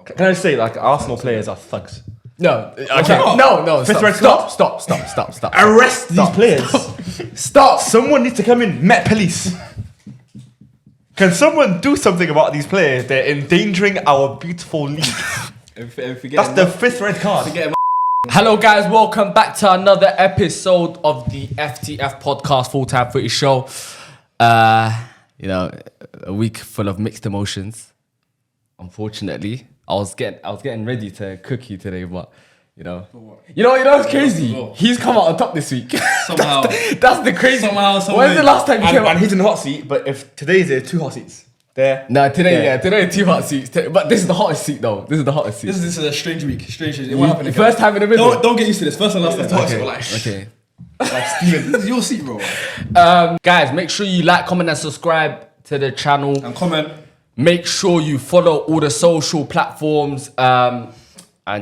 Can I just say, like, Arsenal players are thugs? No. Okay. No. Fifth red card? Stop. Arrest these players. Stop. Someone needs to come in. Met police. Can someone do something about these players? They're endangering our beautiful league. That's the fifth red card. Hello guys, welcome back to another episode of the FTF podcast, Full-Time Footy Show. A week full of mixed emotions. Unfortunately, I was getting ready to cook you today, but you know what's crazy? He's come out on top this week. Somehow, that's the crazy. When's the last time you came out? And he's in the hot seat, but if today's there, 2 hot seats. There. No, today 2 hot seats. But this is the hottest seat though. This is a strange week. What happened again? First time in the middle. Don't get used to this. First and last time. Okay. Like Steven, this is your seat, bro. Guys, make sure you like, comment, and subscribe to the channel. And comment. Make sure you follow all the social platforms. And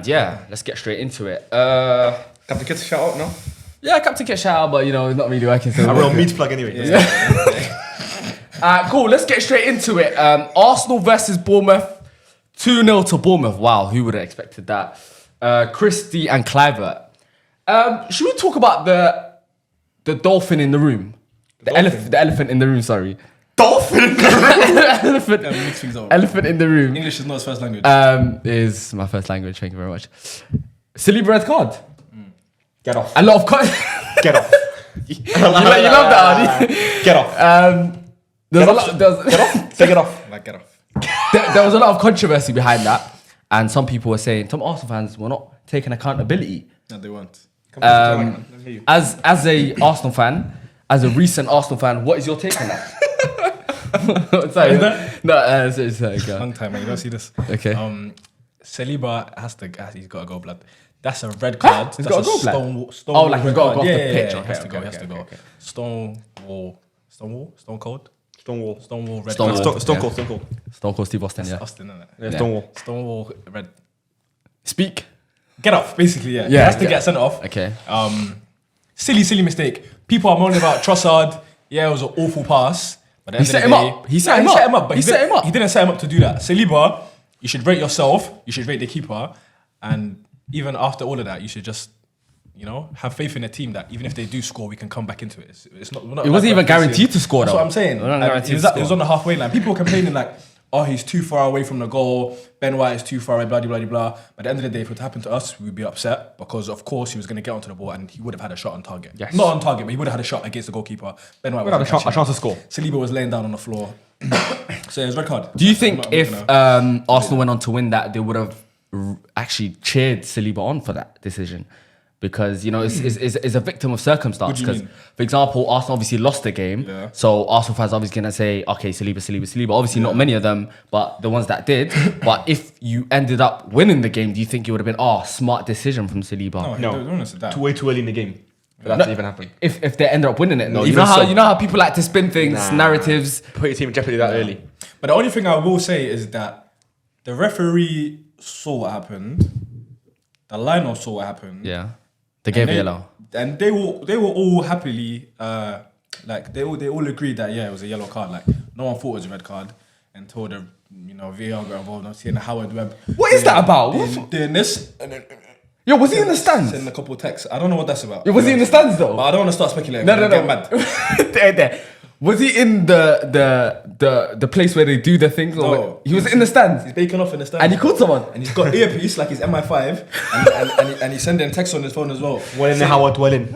yeah, let's get straight into it. Captain Kit's shout out now? Yeah, Captain Kit shout out, but it's not really working. So a real meat plug anyway. Yeah. Cool, let's get straight into it. Arsenal versus Bournemouth. 2-0 to Bournemouth. Wow, who would have expected that? Christie and Kluivert. Should we talk about the dolphin in the room? The elephant in the room, sorry. Dolphin in the room? Elephant in the room. English is not his first language. Is my first language, thank you very much. Silly red card. Get off. A lot of... Get off. you love that, Arnie? Get off. Get off. Take it off. Like, get off. There was a lot of controversy behind that, and some people were saying some Arsenal fans were not taking accountability. No, they weren't. As a Arsenal fan, as a recent Arsenal fan, what is your take on that? Sorry, no, long time, man. You don't see this. Okay. Saliba he's got to go, blood. That's a red card. He's got to go, blood. Like he's got to go off the pitch. He has to go. Stonewall red card. Stone Cold Steve Austin, yeah. Austin, isn't it? Yeah, Stonewall red. Speak. Get off, basically, yeah. Yeah, he has to get sent off. Okay. Silly mistake. People are moaning about Trossard. Yeah, it was an awful pass. But He set him up. He set him up. But he didn't set him up to do that. Saliba, you should rate yourself. You should rate the keeper. And even after all of that, you should just, have faith in the team that even if they do score, we can come back into it. It's not. It wasn't even guaranteed to score, though. That's what I'm saying. It was on the halfway line. People were complaining like, oh, he's too far away from the goal. Ben White is too far away, blah, blah, blah, blah. But at the end of the day, if it happened to us, we'd be upset because, of course, he was going to get onto the ball and he would have had a shot on target. Yes. Not on target, but he would have had a shot against the goalkeeper. Ben White would have a chance to score. Saliba was laying down on the floor. So it was red card. Do you think if Arsenal went on to win that, they would have actually cheered Saliba on for that decision? Because, it's a victim of circumstance. Because, for example, Arsenal obviously lost the game. Yeah. So Arsenal fans are obviously going to say, okay, Saliba. Obviously not many of them, but the ones that did. But if you ended up winning the game, do you think it would have been, smart decision from Saliba? No. Way too early in the game for that to even happen. If they ended up winning it. No, you know how people like to spin things, narratives. Put your team in jeopardy that early. But the only thing I will say is that the referee saw what happened. The line saw what happened. Yeah. They gave yellow. And they were all happily, they all agreed that, it was a yellow card. Like, no one thought it was a red card until the, VAR got involved. I'm seeing Howard Webb. What is that about? Doing this. And then, yo, was he in the stands? Sending a couple of texts. I don't know what that's about. Yo, was he in the stands though? But I don't want to start speculating. No. Get mad. there. Was he in the place where they do the things? Or No. he was in the stands. He's baking off in the stands. And he called someone. And he's got earpiece like his MI5. and he's sending texts on his phone as well. Well in the Howard dwelling.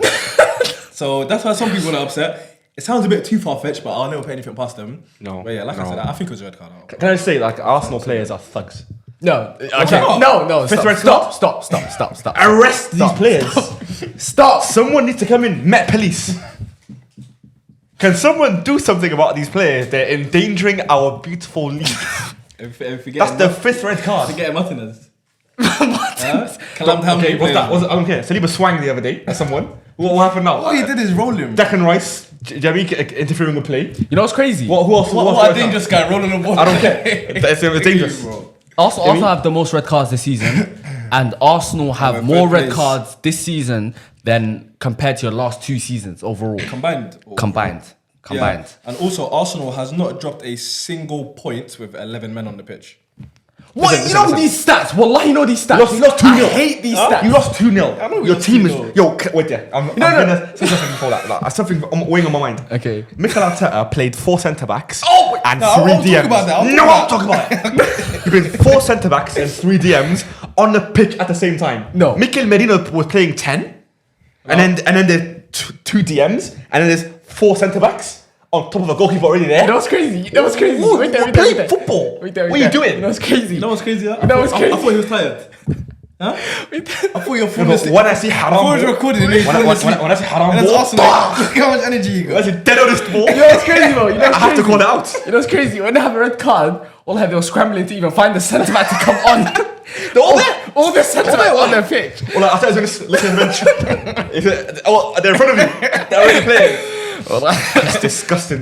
So that's why some people are upset. It sounds a bit too far-fetched, but I'll never put anything past them. No. But yeah, like I said, I think it was a red card. Can I just say, like, Arsenal players are thugs? No. Okay. No. Fifth red card? Stop. Arrest these players. Stop. Someone needs to come in. Met police. Can someone do something about these players? They're endangering our beautiful league. That's the fifth red card. Forget Martinez. What? Okay, what's that? I don't care. Saliba swang the other day at someone. What happened now? All he did is roll him. Declan Rice, Jamie interfering with play. You know what's crazy? Who else? What a dangerous guy rolling the ball. I don't care. It's dangerous. Arsenal have the most red cards this season, and Arsenal have more red cards this season than compared to your last 2 seasons overall. Combined. Yeah. And also, Arsenal has not dropped a single point with 11 men on the pitch. What? Listen, You know listen. these stats. Wallahi, you know these stats. You lost 2-0. I hate these stats. You lost 2-0. know we Your lost team is 2-0. wait there. I'm gonna say something before that. Like, something weighing on my mind. Okay. Mikel Arteta played 4 centre backs and No, 3 I'll talk DMs. about that, I'll No, talk I'll talk about it. He played 4 centre backs and 3 DMs on the pitch at the same time. No. Mikel Merino was playing 10, and then there's 2 DMs, and then there's 4 centre backs on top of a goalkeeper already there. That was crazy. That was crazy. Ooh, Wait there, we're wait there, playing wait there. football. Wait there, wait What are you there. doing? That was crazy. You know what's crazy? That was I crazy. thought he was tired. Huh? Wait there. I thought you were No, falling but asleep. when I see haram, I thought it was recorded and then when I see haram, And that's ball, Arsenal. Look how much energy you when I got. see dead on this ball, You know what's crazy, bro? You know what's I have to crazy? call it out. You know what's crazy? When they have a red card, all they were scrambling to even find the centre back to come on. They're all there. All the centre All back there. on their pitch. Well, like, I thought I was going to listen to the bench. Oh, they're in front of you. They're already playing. It's disgusting.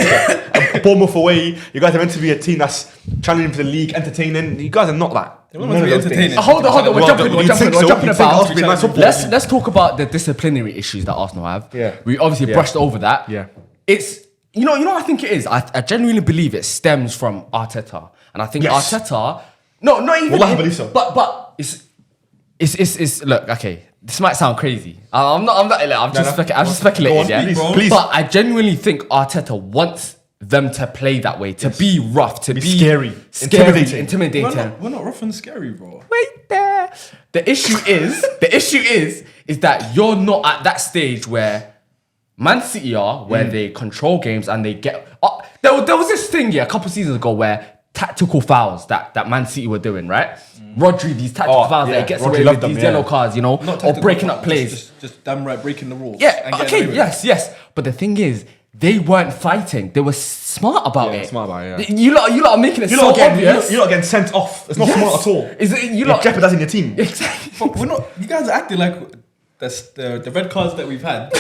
Bournemouth away. You guys are meant to be a team that's challenging for the league, entertaining. You guys are not that. We're not meant to be None of those entertaining. things. Hold on. We're Well, jumping. you We're jumping. think We're so? jumping You think about. Arsenal be nice football? Let's talk about the disciplinary issues that Arsenal have. Yeah. We obviously Yeah. brushed over that. Yeah. It's you know what I think it is. I genuinely believe it stems from Arteta, and I think Yes. Arteta. No, not even. Wallahi, I believe so. But it's look, okay. This might sound crazy. I'm just speculating. Go on, Yeah, please, please. But I genuinely think Arteta wants them to play that way, to be rough, to be scary, intimidating. We're not rough and scary, bro. Wait there. The issue is that you're not at that stage where Man City are, where they control games and they get. There was this thing a couple seasons ago where tactical fouls that Man City were doing, right? Rodri, these tactical fouls that he gets Rodri away loved with, them, these yeah. yellow cards, you know, Not or tactical breaking fouls, up plays. Just damn right breaking the rules. Yeah, and getting okay, away with it. yes. But the thing is, they weren't fighting. They were smart about Yeah, it. smart about it, yeah. You lot are making it You're so not obvious. you're not getting sent off. It's not Yes. smart at all. Is it, you You're lot jeopardizing your team. exactly? But we're not. You guys are acting like the red cards that we've had.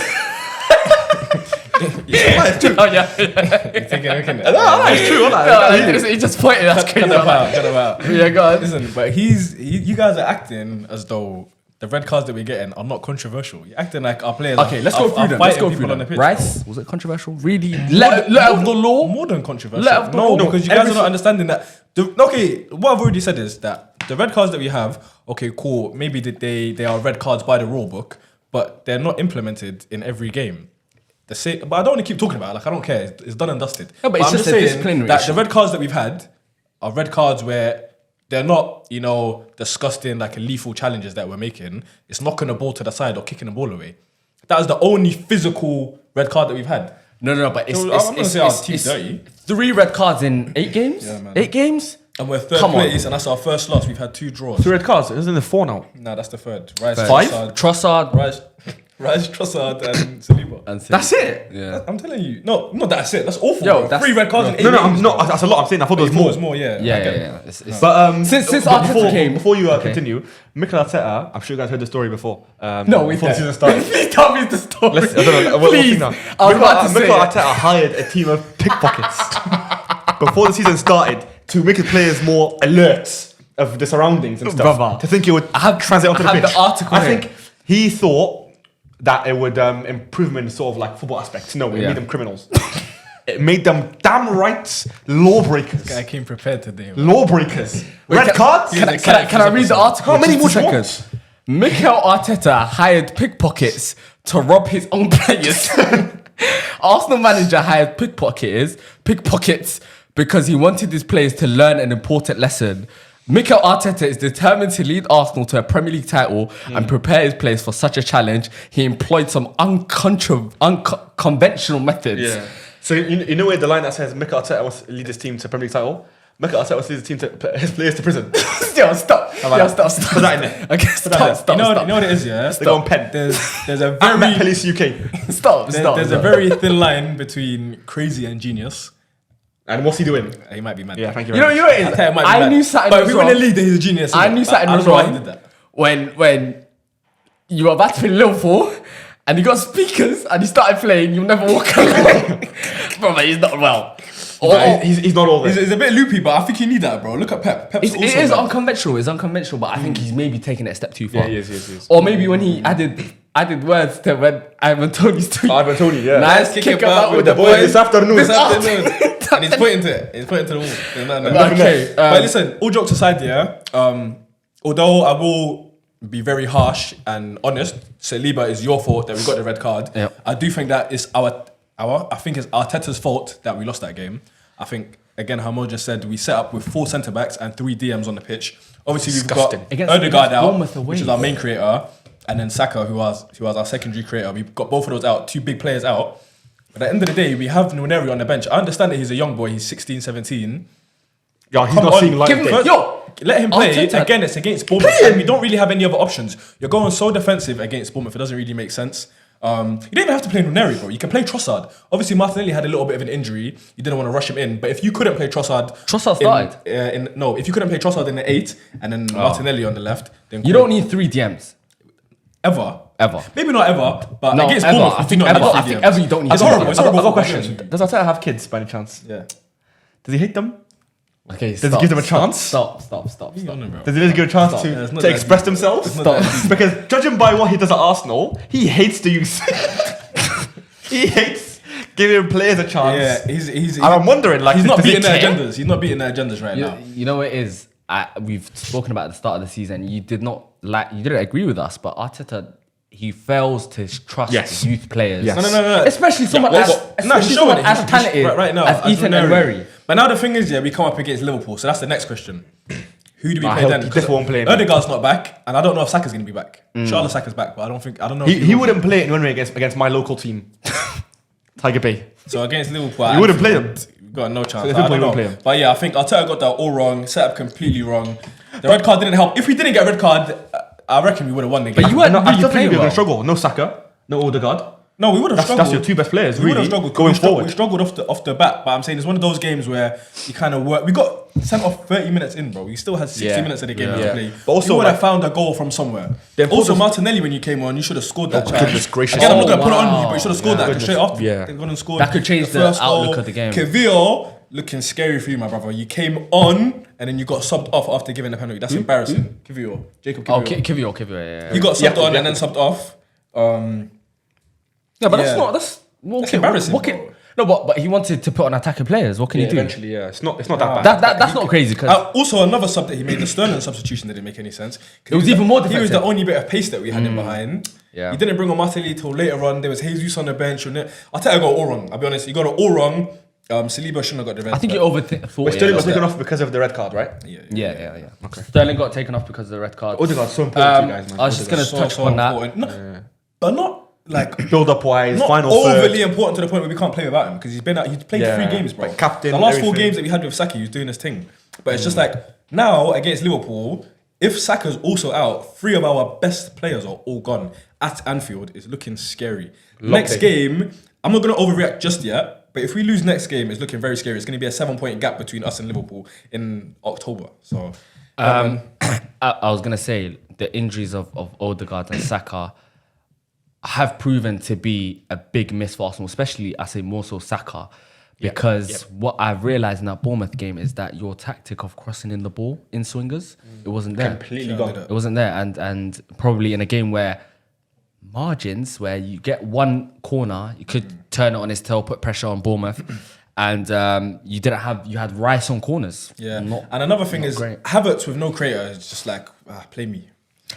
It's true. Oh yeah. No, it's true. No, he just pointed. That's crazy. Cut him out. Yeah, go on. Listen, but you guys are acting as though the red cards that we're getting are not controversial. You're acting like our players. Okay, let's go through them. Let's go through them. Pitch. Rice, was it controversial? Really? Let of the law? More than controversial. Let of the law. No, because you guys are not understanding that. Okay, what I've already said is that the red cards that we have, okay, cool. Maybe they are red cards by the rule book, but they're not implemented in every game. The same, but I don't want to keep talking about it. Like, I don't care. It's done and dusted. No, but it's I'm just a saying disciplinary that issue. the red cards that we've had are red cards where they're not, disgusting, like lethal challenges that we're making. It's knocking the ball to the side or kicking the ball away. That is the only physical red card that we've had. No, but So I'm gonna say our team's dirty. 3 red cards in 8 games? Yeah, man. 8 games? And we're third Come on. place, and that's our first loss. We've had 2 draws. 3 red cards. It's in the 4 now. No, that's the third. Rice, 5? Trossard. Rice, Trossard, and Saliba. That's it. Yeah. I'm telling you. No, that's it. That's awful. Yo, bro. that's- 3 red cards in 8 No, games. I'm not. That's a lot. I'm saying. I thought there was more. It's more, yeah. I get it. Yeah. It's- But Since but Arteta came- before you Okay. continue, Mikel Arteta. I'm sure you guys heard the story before. No, before the season started. Please tell me the story. I don't know. We'll Please. see now. I was about to say Mikel it. Arteta hired a team of pickpockets before the season started to make the players more alert of the surroundings and stuff. Brother. To think it would translate onto I the have pitch. the article I here. think he thought that it would improve them in sort of like football aspects. No, it Yeah. made them criminals. It made them damn right lawbreakers. I came prepared today. Lawbreakers. Red Can- cards. Can I read the article? How many Just more 2 do you seconds. Mikel Arteta hired pickpockets to rob his own players. Arsenal manager hired pickpockets because he wanted his players to learn an important lesson. Mikel Arteta is determined to lead Arsenal to a Premier League title and prepare his players for such a challenge. He employed some unconventional methods. Yeah. So you know where the line that says Mikel Arteta wants to lead his team to Premier League title? Mikel Arteta wants to lead his team to put his players to prison. Yo, stop. Like, Stop. put that in there. Okay, Put that in stop. there. You know what it is, yeah? They go on pen. There's a At Met very Police UK. Stop. there's a very thin line between crazy and genius. And what's he doing? He might be mad. Yeah, thank you You very know much. what it I is? tell you, it might be I mad. knew something But was if we win wrong. the league, then he's a genius. I knew something was I don't know why he wrong did that. when you were about to play Liverpool and you got speakers and you started playing. You'll never walk alone. Bro, he's not well. He's not all there. It's a bit loopy, but I think you need that, bro. Look at Pep. Pep's It also is mad. unconventional. It's unconventional, but I think he's maybe taking it a step too far. Yeah, he is. Or maybe when he added I did words to when Ivan Tony's tweet. Ivan Tony, yeah. Nice kick about with the boys boys. this afternoon. And he's pointing to it. He's pointing to the wall. No. Okay. But listen, all jokes aside, yeah. Although I will be very harsh and honest, Saliba is your fault that we got the red card. Yep. I do think that is I think it's Arteta's fault that we lost that game. I think again, Hamo just said we set up with 4 centre backs and 3 DMs on the pitch. Obviously, Disgusting. we've got Against Odegaard out, Bournemouth away. which is our main creator, and then Saka, who was our secondary creator. We've got both of those out, 2 big players out. But at the end of the day, we have Nwaneri on the bench. I understand that he's a young boy. He's 16, 17. Yeah, he's Come not on, seeing light give him day. first. Let him play. Arteta. Again, it's against Bournemouth. And we don't really have any other options. You're going so defensive against Bournemouth. It doesn't really make sense. You don't even have to play Nwaneri, bro. You can play Trossard. Obviously, Martinelli had a little bit of an injury. You didn't want to rush him in. But if you couldn't play Trossard... Trossard started. If you couldn't play Trossard in the 8 and then Martinelli on the left, then... You don't need 3 DMs. Ever. Ever. Maybe not ever, but No, against ever. Bournemouth, I think ever you don't need. It's horrible. It's I've horrible. got a question. Does Arteta have kids by any chance? Yeah. Does he hate them? Okay, Does it give them a chance? Stop. Does he really give a chance Yeah, it's not to that express deep. themselves? It's not that deep. Because judging by what he does at Arsenal, he hates the youth. He hates giving players a chance. Yeah, he's And I'm wondering, like, he's not does he beating their care? agendas. He's not beating their agendas right now. You know what it is. We've spoken about at the start of the season. You didn't agree with us, but Arteta, he fails to trust Yes. youth players. Yes. No. Especially someone as talented right now as Ethan Nwaneri. Nwaneri. But now the thing is, yeah, we come up against Liverpool, so that's the next question. Who do we I play hope then? he definitely won't play him. Odegaard's not back, and I don't know if Saka's going to be back. Charlotte Saka's back, but I don't know. if He wouldn't play it in against my local team, Tiger Bay. So against Liverpool, He wouldn't play him. We've got no chance. So I Liverpool don't know. won't play him. But yeah, I think Arteta got that all wrong. Set up completely wrong. The red card didn't help. If we didn't get a red card, I reckon we would have won the game. But you weren't I really still think playing we're going well. to struggle. No Saka, no Odegaard. No, we would have struggled. That's your 2 best players, We would have really, struggled going forward. We struggled off the bat, but I'm saying it's one of those games where you kind of work. We got sent off 30 minutes in, bro. We still had 60 minutes of the game to play. But also, you would like, have found a goal from somewhere. Then Also, focus- Martinelli, when you came on, you should have scored that. chance. goodness gracious. Again, I'm not Oh, going to put it on you, wow. but you should have scored that straight after. Yeah. They've gone and scored. That could change the first outlook goal. of the game. Kevio looking scary for you, my brother. You came on and then you got subbed off after giving a penalty. That's embarrassing. Kevio, Jacob Oh, Kevio. Kivio, yeah. You got subbed on and then subbed off. No, but Yeah. that's not. That's embarrassing, What bro. no, but he wanted to put on attacking players. What can you do? Eventually, yeah. It's not that bad. That's not crazy because Also, another sub that he made, the Sterling substitution didn't make any sense. It was even more He was defensive. the only bit of pace that we had in behind. Yeah. He didn't bring on Martinelli till later on. There was Jesus on the bench. Arteta got it all wrong. I'll be honest. He got it all wrong. Saliba shouldn't have got the red. I think you card. overthought. But Sterling was taken off because of the red card, right? Yeah. Okay. Sterling got taken off because of the red card. Odegaard's so important to you guys, man. I was just gonna touch upon that. that. But not like Build-up wise, not final overly third. important to the point where we can't play without him because he's played Yeah. 3 games, bro. Like captain, the last 4 everything. games that we had with Saka, he was doing his thing. But it's just like now against Liverpool, if Saka's also out, 3 of our best players are all gone at Anfield. It's looking scary. Next game, I'm not gonna overreact just yet. But if we lose next game, it's looking very scary. It's going to be a 7-point gap between us and Liverpool in October. So, I was gonna say the injuries of Odegaard and Saka have proven to be a big miss for Arsenal, especially I say more so Saka, because what I've realised in that Bournemouth game is that your tactic of crossing in the ball in swingers, it wasn't there. Completely gone. It wasn't there, and probably in a game where margins, where you get one corner, you could turn it on his tail, put pressure on Bournemouth, and you had Rice on corners. yeah. Not- And another thing not is, great. Havertz with no creator is just like, play me.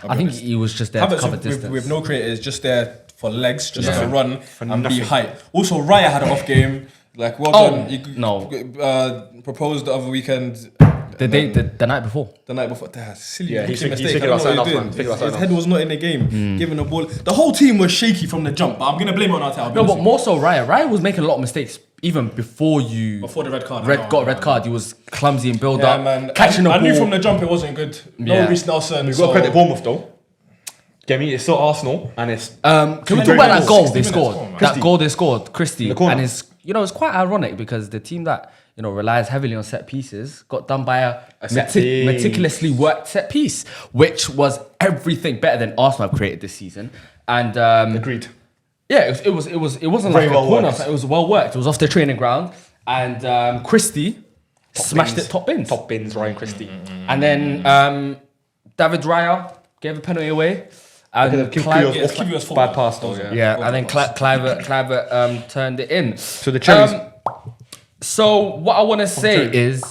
I'll be I think honest. he was just there to Havertz cover with, distance. with no creator is just there for legs, just to run and be nothing. height. Also, Raya had an off game. Like, well Oh, done. Proposed the other weekend. The night before. The night before, that's silly. Yeah, rookie he's thinking mistake. I about don't know what sign-off, he's man. doing. Thinking about His sign-off. head was not in the game. Giving the ball, the whole team was shaky from the jump. But I'm gonna blame it on Arteta. No, but more so Raya. Raya was making a lot of mistakes even before Before the red card, got a red card. He was clumsy in build Yeah, up, man. catching the I ball. knew from the jump it wasn't good. No Yeah. Reece Nelson. We've got to credit Bournemouth though. Get me? It's still Arsenal, and it's Can we talk very about that good goal goals. they 60 minutes, scored? come on, man. That goal they scored, Christie, the corner. and it's quite ironic because the team that relies heavily on set pieces got done by a set piece. meticulously worked set piece, which was everything better than Arsenal have created this season. And agreed. yeah, it wasn't Very like well a corner. worked. It was well worked. It was off the training ground, and Christie smashed it top bins. Top bins, Ryan Christie. And then David Raya gave a penalty away. And Clive bad pass though. yeah, and then Clive turned it in. So the cherries. So what I want to say is,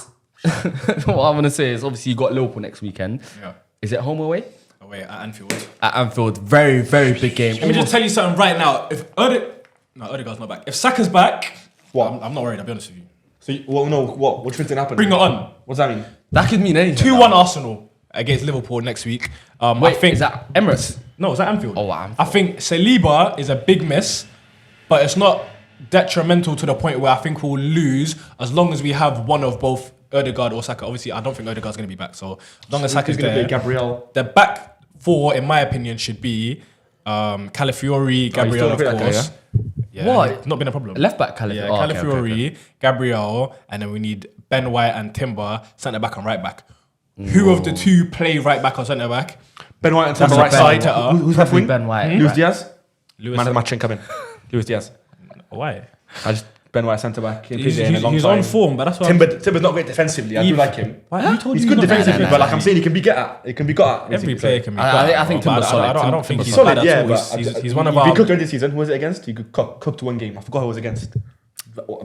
obviously you got Liverpool next weekend. Yeah. Is it home or away? Away at Anfield. At Anfield, very big game. Let me just tell you something right now. If Odegaard's not back. If Saka's back, I'm not worried. I'll be honest with you. So what do you think's gonna happen? Bring it on. What's that mean? That could mean anything. 2-1 Arsenal against Liverpool next week. Wait, I think is that Emirates? No, it's at Anfield. Oh, at Anfield. I think Saliba is a big miss, but it's not detrimental to the point where I think we'll lose as long as we have one of both Odegaard or Saka. Obviously, I don't think Odegaard's going to be back. So as long as Saka's going to there, be Gabriel. the back four, in my opinion, should be Calafiori, Gabriel, of course. Yeah, What? it's not been a problem. Left back Calafiori. Yeah, Oh, okay, Calafiori, okay. Gabriel, and then we need Ben White and Timber, centre back and right back. Who of the two play right back or centre back? Ben White and Timber That's right Ben side. White. Who's left wing? Ben White. Luis Diaz. Luis Man of the match ain't coming. Luis Diaz. Why? Ben White centre back. He's on form, but that's why. Timber's not great defensively. I do like him. Who told He's you good he's not defensively, nah, but nah, like I'm saying, he can be got at. It can be got at. Every player can be. I think but Timber's solid. I don't think Timber's he's solid, bad yeah, at all. but He's one of He our. cooked this season. Who was it against? He cooked one game. I forgot who it was against.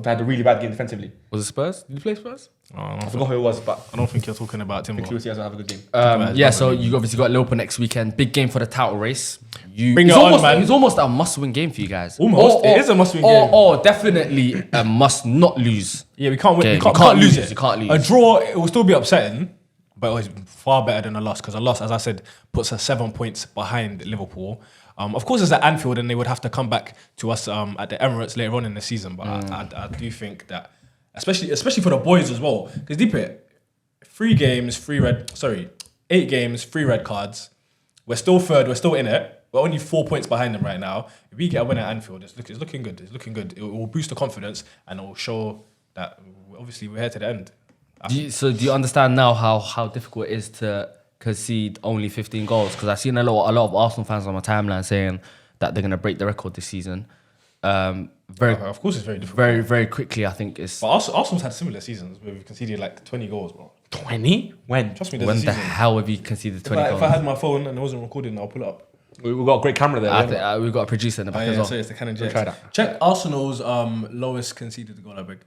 They had a really bad game defensively. Was it Spurs? Did you play Spurs? I forgot who it was, but I don't think you're talking about Timber. Luis Diaz will have a good game. Yeah, so you obviously got Liverpool next weekend. Big game for the title race. Bring it on, man. It's almost a must-win game for you guys. Almost. It is a must-win game. Or definitely a must-not-lose. Yeah, we can't win. Okay, We can't lose it. You can't lose. A draw, it will still be upsetting, but it's far better than a loss because a loss, as I said, puts us 7 points behind Liverpool. Of course, it's at Anfield, and they would have to come back to us at the Emirates later on in the season. But I do think that, especially for the boys as well, because deep it, 8 games, 3 red cards. We're still third. We're still in it. We're only 4 points behind them right now. If we get a win at Anfield, it's looking good. It's looking good. It will boost the confidence, and it will show that obviously we're here to the end. So do you understand now how difficult it is to concede only 15 goals? Because I've seen a lot of Arsenal fans on my timeline saying that they're going to break the record this season. Of course, it's very difficult. Very, very quickly, I think it's... But Arsenal's had similar seasons where we've conceded like 20 goals, bro. 20? When? Trust me, there's When a the season. hell have you conceded 20 If goals? I had my phone and it wasn't recording, I'll pull it up. We've got a great camera there. I think, we've got a producer in the back as well. So it's the Canon Try that. Check Arsenal's lowest conceded goal, I beg.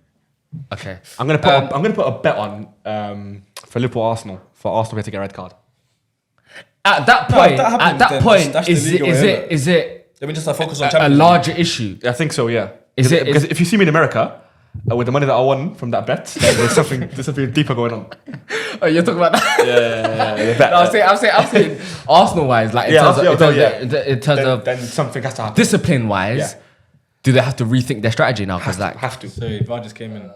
Okay. I'm gonna put a bet on for Liverpool Arsenal for Arsenal to get a red card. At that No, if point, that happens, then that's the league away, is it Let me just focus on a Champions League. larger issue? I think so. Yeah. Is it- Because if you see me in America with the money that I won from that bet, there's something deeper going on. Oh, you're talking about that? Yeah. Bet. No, I'm saying Arsenal wise, like in terms of then something has to happen. discipline wise, Yeah. do they have to rethink their strategy now? Because like have to. Sorry, VAR just came in.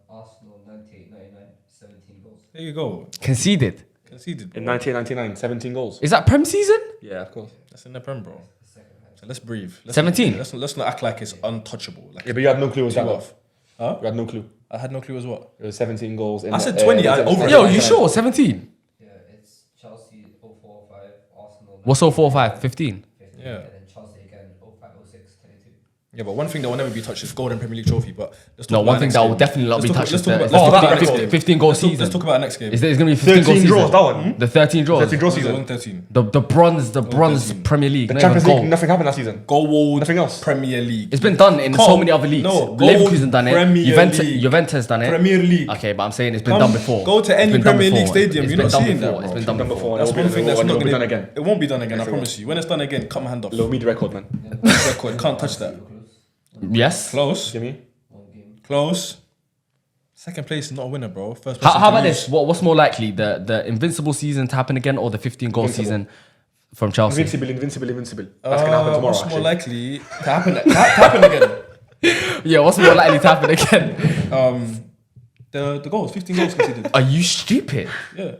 Arsenal 98-99, 17 goals. There you go. conceded. Conceded. In 1999, 17 goals. Is that Prem season? Yeah, of course. That's in the Prem, bro. So let's breathe. 17? Let's not act like it's untouchable. Like Yeah, but you had no clue it was that. off. Huh? You had no clue. I had no clue as what. It was 17 goals. I said 20, over it. Yo, you sure? 17? Yeah, it's Chelsea 04-05, Arsenal. What's 045? 15? 15, Yeah. and then Chelsea again 05-06, 22. Yeah, but one thing that will never be touched is Golden Premier League trophy. But let's talk No, about one our thing next that will game. definitely not Let's be talk- touched let's is talk the about- let's talk about our next 15 game. 15 goal Let's talk- season. Let's talk about our next game. Is there going to be 15 goal 13 season? draws, that one. The 13 draws. 13 draws Season season. 13. The bronze 13. Premier League. The not Champions even League, gold. nothing happened that season. Gold. Nothing else. Premier League. It's been done in so many other leagues. No, Leverkusen done it. Premier League. Juventus done it. Premier League. Okay, but I'm saying it's been Come, done before. Go to It's any been done Premier League before. stadium. It's You're been not done seeing before. that, It's bro. been done before. That's one thing that's not It'll be going done to again. It won't be done again. I Yes, it promise you. When it's done again, cut my hand off. Low media record, man. Record. Can't touch that. Yes. Close. Give me. Close. Second place is not a winner, bro. First place. How about this? What's more likely, the invincible season to happen again, or the 15 goal Invincible. season from Chelsea? Invincible. That's gonna happen tomorrow. What's actually. more likely to happen? To happen again? Yeah, what's more likely to happen again? The goals. 15 goals conceded. Are you stupid? Yeah.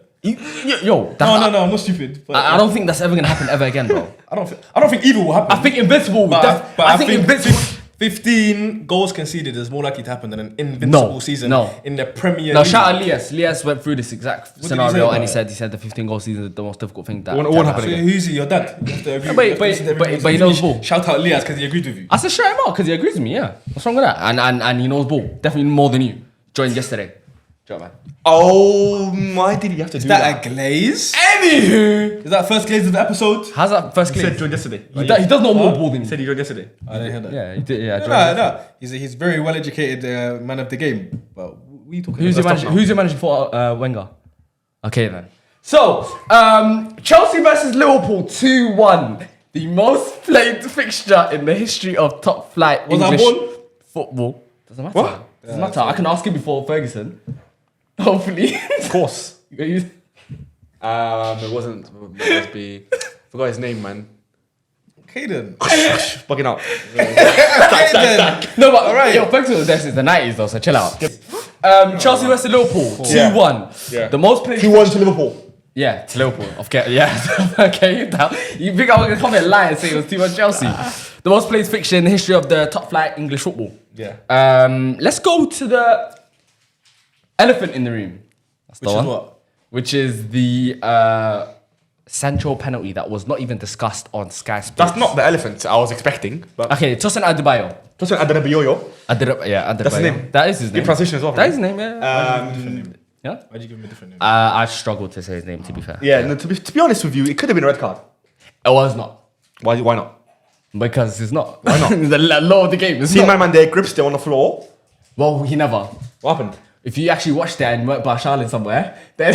Yo, No, I'm not stupid. But I don't think that's ever gonna happen ever again, bro. I don't think either will happen. I think invincible. But I think invincible. 15 goals conceded is more likely to happen than an invincible season in the Premier No, League. shout out Lias. Lias went through this exact did he say scenario about and it? he said the 15 goal season is the most difficult thing that It won't that- happen So again. who's he? Your dad? You have to agree. But- you have to but- listen to but- everything. but he knows ball. Shout out Lias because he agreed with you. I said shout him out because he agrees with me. Yeah, what's wrong with that? And he knows ball definitely more than you. Joined yesterday. Join man. Oh, why did he have to do Is that a glaze? Anywho, Is that first glaze of the episode? how's that first He said clip? joined yesterday. He does know more ball than He said me. he joined yesterday. I didn't hear that. Yeah, he did. Yeah, No. He's very well educated man of the game. But we talking Who's your about manager? Who's your manager for Wenger? Okay then. So, Chelsea versus Liverpool 2-1. The most played fixture in the history of top flight Was that English one? football. Doesn't matter. What? Doesn't matter. I can ask him before Ferguson. Hopefully. Of course. You gonna use- It wasn't. It must be. Forgot his name, man. Caden. Bugging out. No, but alright. Yo, Ferguson was there since the 90s though, so chill out. Chelsea versus Liverpool 2-1. Yeah. The most played. 2-1 to Liverpool. Yeah, to Liverpool. Okay, yeah. Okay, you think I was gonna come here and lie and say it was 2-1 Chelsea? The most played fixture in the history of the top flight English football. Yeah. Let's go to the elephant in the room. That's the Which is one. what? Which is the Sancho penalty that was not even discussed on Sky Sports. That's not the elephant I was expecting. But Okay, Tosin Adebayo. Tosin Adebayo. Adebayo. That's his name. That is his name. Good transition as well. That is his name, yeah. Yeah? Why'd you give him a different name? I struggled to say his name, to be fair. Yeah. No, to be honest with you, it could have been a red card. It was not. Why not? Because it's not. Why not? The law of the game. It's See not. my man there, grip still on the floor. Well, he never. What happened? If you actually watched that and went by Charlotte somewhere, then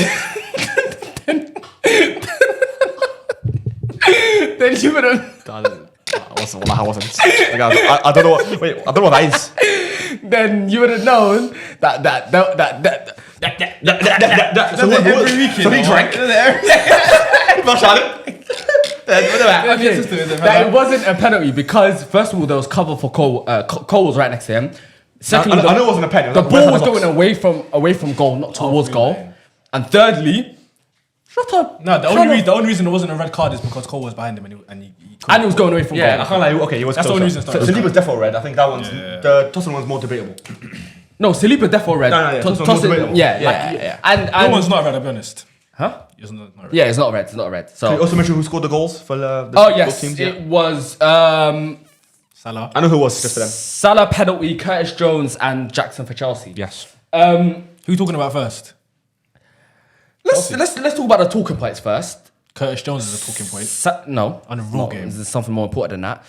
then you would have. I wasn't. I don't know what. Wait, I don't know what that is. Then you would have known that. So what? every weekend. So he drank. Not Charlotte. Okay, that it wasn't a penalty because first of all there was cover for Cole. Cole was right next to him. Secondly, I know it wasn't a pen. the ball was going away from goal, not towards goal. man. And thirdly, shut up. No, the only reason it wasn't a red card is because Cole was behind him and he And it was going away from Yeah, I goal. can't lie. Okay, he was. That's the only reason it's not red Saliba card. was definitely red. I think that one's the Tosin one's more debatable. No, Saliba defo red. No, yeah, Toss- Tosin toss it- motivated. yeah, Yeah. And That one's not red, I'll be honest. huh? It's not red. Yeah, it's not red. It's not red. You So. also mentioned who scored the goals for the Oh both yes, teams. it Yeah. was Salah. I know who it was just for them. Salah penalty, Curtis Jones, and Jackson for Chelsea. Yes. Who are you talking about first? Let's talk about the talking points first. Curtis Jones is a talking point. No, On a raw no, game. There's something more important than that.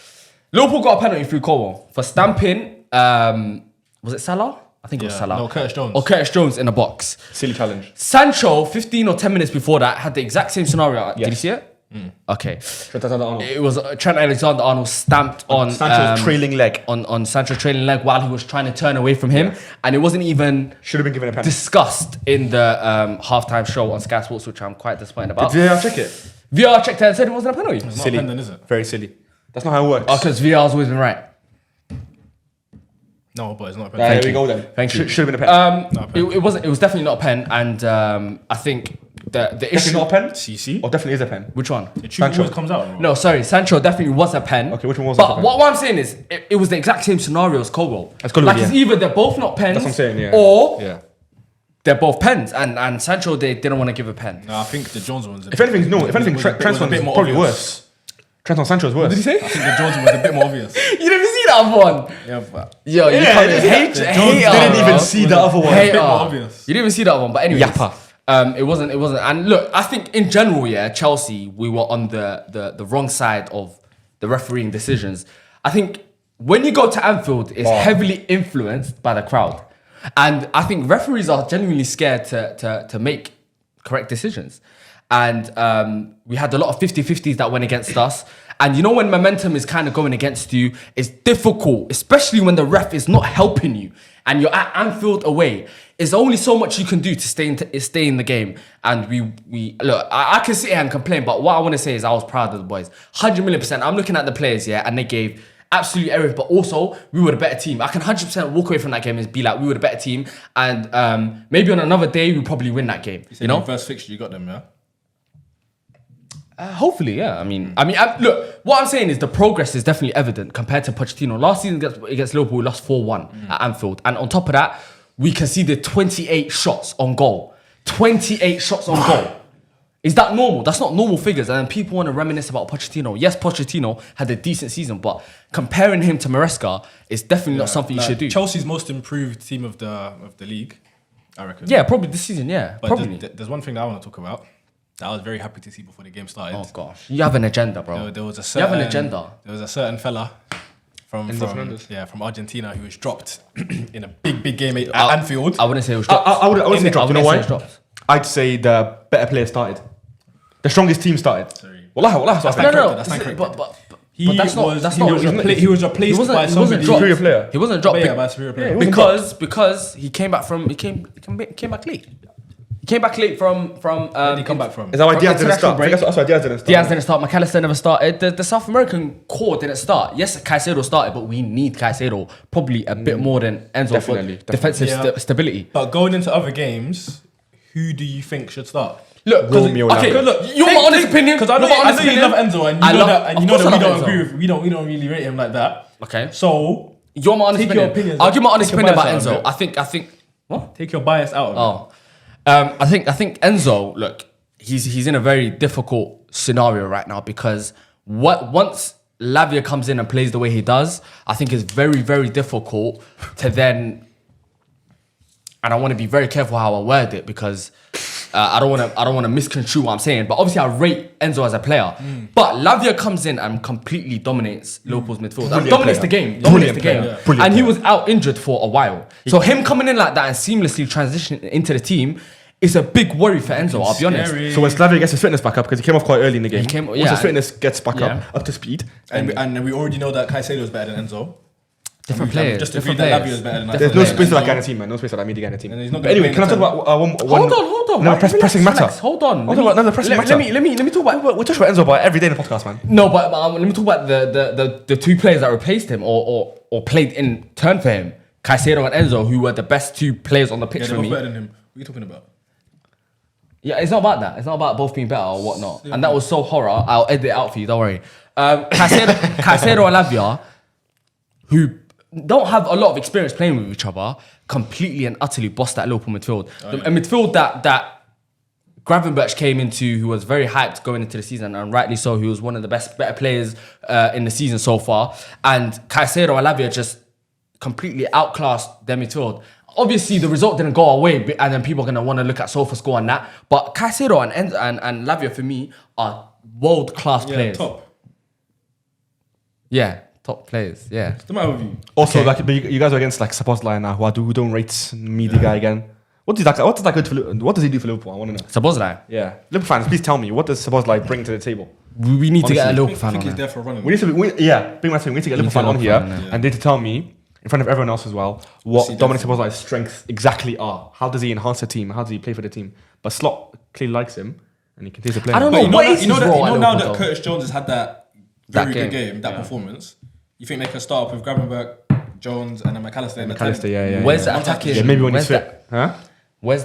Liverpool got a penalty through Cole for stamping. Was it Salah? I think it was Yeah, Salah. no, Curtis Jones. Or Curtis Jones in the box. Silly challenge. Sancho, 15 or 10 minutes before that, had the exact same scenario. Did you see it? Okay. It was Trent Alexander-Arnold stamped on Sancho's trailing leg. on Sancho's trailing leg while he was trying to turn away from him, and it wasn't even Should have been given a penalty. discussed in the halftime show on Sky Sports, which I'm quite disappointed about. Did VAR check it? VR checked it and said it wasn't a penalty. It's not Silly. a pen then, is it? Very silly. That's not how it works. Because VR's always been right. No, but it's not a pen. There we go then. Thank you. Should have been a penalty. Not a pen. It wasn't. It was definitely not a pen, and I think the Definitely issue. not a pen? CC? Or definitely is a pen? Which one? The truth Sancho. always comes out. No, sorry, Sancho definitely was a pen. Okay, which one was But the pen? what I'm saying is, it was the exact same scenario as Colwell. As Colwell, Like it's yeah. either they're both not pens, That's what I'm saying, yeah. or Yeah. they're both pens, and Sancho they didn't want to give a pen. No, I think the Jones one's If anything, Trent's one's probably obvious. worse. Trent on Sancho's worse. Did he say? I think the Jones one was a bit more obvious. You didn't even see that other one. Yeah, but Yo, you Yeah, can't yeah, hate. Jones hater, Didn't bro. even see the other one. Hey, Hater. more obvious. You didn't even see that one, but anyway. Yappa. It wasn't. And look, I think in general, yeah, Chelsea, we were on the wrong side of the refereeing decisions. I think when you go to Anfield, it's heavily influenced by the crowd, and I think referees are genuinely scared to make correct decisions. And we had a lot of 50-50s that went against us. And you know when momentum is kind of going against you, it's difficult, especially when the ref is not helping you and you're at Anfield away. There's only so much you can do to stay in the game. And we look, I can sit here and complain, but what I want to say is I was proud of the boys. 100 million%. I'm looking at the players, yeah, and they gave absolute errors, but also we were the better team. I can 100% walk away from that game and be like, we were the better team. And maybe on another day, we probably win that game. You know? First fixture, you got them, yeah? Hopefully, yeah. I mean, look, what I'm saying is the progress is definitely evident compared to Pochettino. Last season against Liverpool, we lost 4-1 at Anfield. And on top of that, we conceded 28 shots on goal. 28 shots on goal. Is that normal? That's not normal figures. And then people want to reminisce about Pochettino. Yes, Pochettino had a decent season, but comparing him to Maresca is definitely not something you should do. Chelsea's most improved team of the league, I reckon. Yeah, probably this season, yeah. But probably. there's one thing that I want to talk about. that I was very happy to see before the game started. Oh gosh, you have an agenda, bro. There was a You certain, have an agenda. There was a certain fella from Argentina who was dropped in a big game at Anfield. I wouldn't say it was dropped. I would say dropped. You know wouldn't say it was why? dropped. I'd say the better player started. The strongest team started. Sorry. Wallahi, that's what I think. That's not correct. But He was replaced wasn't- by he wasn't somebody. dropped. Superior player. He wasn't dropped Yeah, by a superior player. because he came back late. He came back late from Where did he come back from? Is that why From Diaz didn't international start? break. That's why Diaz didn't start. Diaz didn't start. McAllister never started. The South American core didn't start. Yes, Caicedo started, but we need Caicedo probably a bit more than Enzo Definitely, for defensive Yeah. stability. But going into other games, who do you think should start? Look, Romeo okay, Lavia. look, you want my honest opinion? Because I know, You want my honest you love opinion? Enzo, and I you know love- that, and of you know course that I we love don't Enzo. agree with. We don't really rate him like that. Okay. So Your my honest Take your opinion. opinions. I'll give my honest Take your opinion about bias out Enzo. of it. I think. What? take your bias out of it. Oh, I think Enzo. Look, he's in a very difficult scenario right now because once Lavia comes in and plays the way he does, I think it's very difficult to then. And I want to be very careful how I word it because I don't want to misconstrue what I'm saying. But obviously, I rate Enzo as a player. But Lavia comes in and completely dominates Liverpool's midfield. And Brilliant dominates player. the game. Brilliant Dominates the player. game. Yeah. Brilliant And he player. was out injured for a while. So him coming in like that and seamlessly transitioning into the team is a big worry for Enzo. I'll be honest. Scary. So when Slavia gets his fitness back up, because he came off quite early in the game, came- once yeah. his fitness gets back Yeah. up to speed, and we already know that Caicedo is better than Enzo. Different And we players. just different agreed that players. Lavia is better than there's Enzo. no players. space for that guy in the team, man. No space for that media guy in the team. And he's not But anyway, gonna can I play talk in the about one? Hold on. Another Relax, pressing matter. relax. Hold on. Hold on, another pressing matter. Let me talk about. We touch about Enzo about every day in the podcast, man. No, but let me talk about the two players that replaced him or played in turn for him, Caicedo and Enzo, who were the best two players on the pitch Yeah, for they're both me. better than him. What are you talking about? Yeah, it's not about that. It's not about both being better or whatnot. And that was so horror. I'll edit it out for you. Don't worry. Caicedo and Lavia, who don't have a lot of experience playing with each other, completely and utterly bossed that Liverpool midfield. A midfield that Gravenberch came into, who was very hyped going into the season, and rightly so. He was one of the better players in the season so far. And Caicedo and Lavia just completely outclassed their midfield. Obviously, the result didn't go away, and then people are going to want to look at SofaScore and that. But Caicedo and Lavia, for me, are world-class Yeah, players. top. Yeah, top players, yeah. What's the matter with you? Also, like, but you guys are against like Szoboszlai now, who don't rate me the guy again. What does he do for Liverpool? I want to know. Szoboszlai. Yeah, Liverpool fans, please tell me, what does Szoboszlai bring to the table? We need to get a Honestly. Liverpool fan I think on he's there. there for running. We need to, bring my thing. We need to get a Liverpool fan on here, Liverpool fan, and they to tell me in front of everyone else as well what See, Dominic Szoboszlai's strengths exactly are. How does he enhance the team? How does he play for the team? But Slot clearly likes him, and he continues to play. I don't him. know. But What is his role at now Liverpool, that though? Curtis Jones has had that very That good game. game, that performance, you think they can start off with Gravenberch, Jones, and then McAllister in the McAllister, 10? yeah. Where's the Yeah. attacking? Yeah, maybe when he's where's fit. Huh? Where's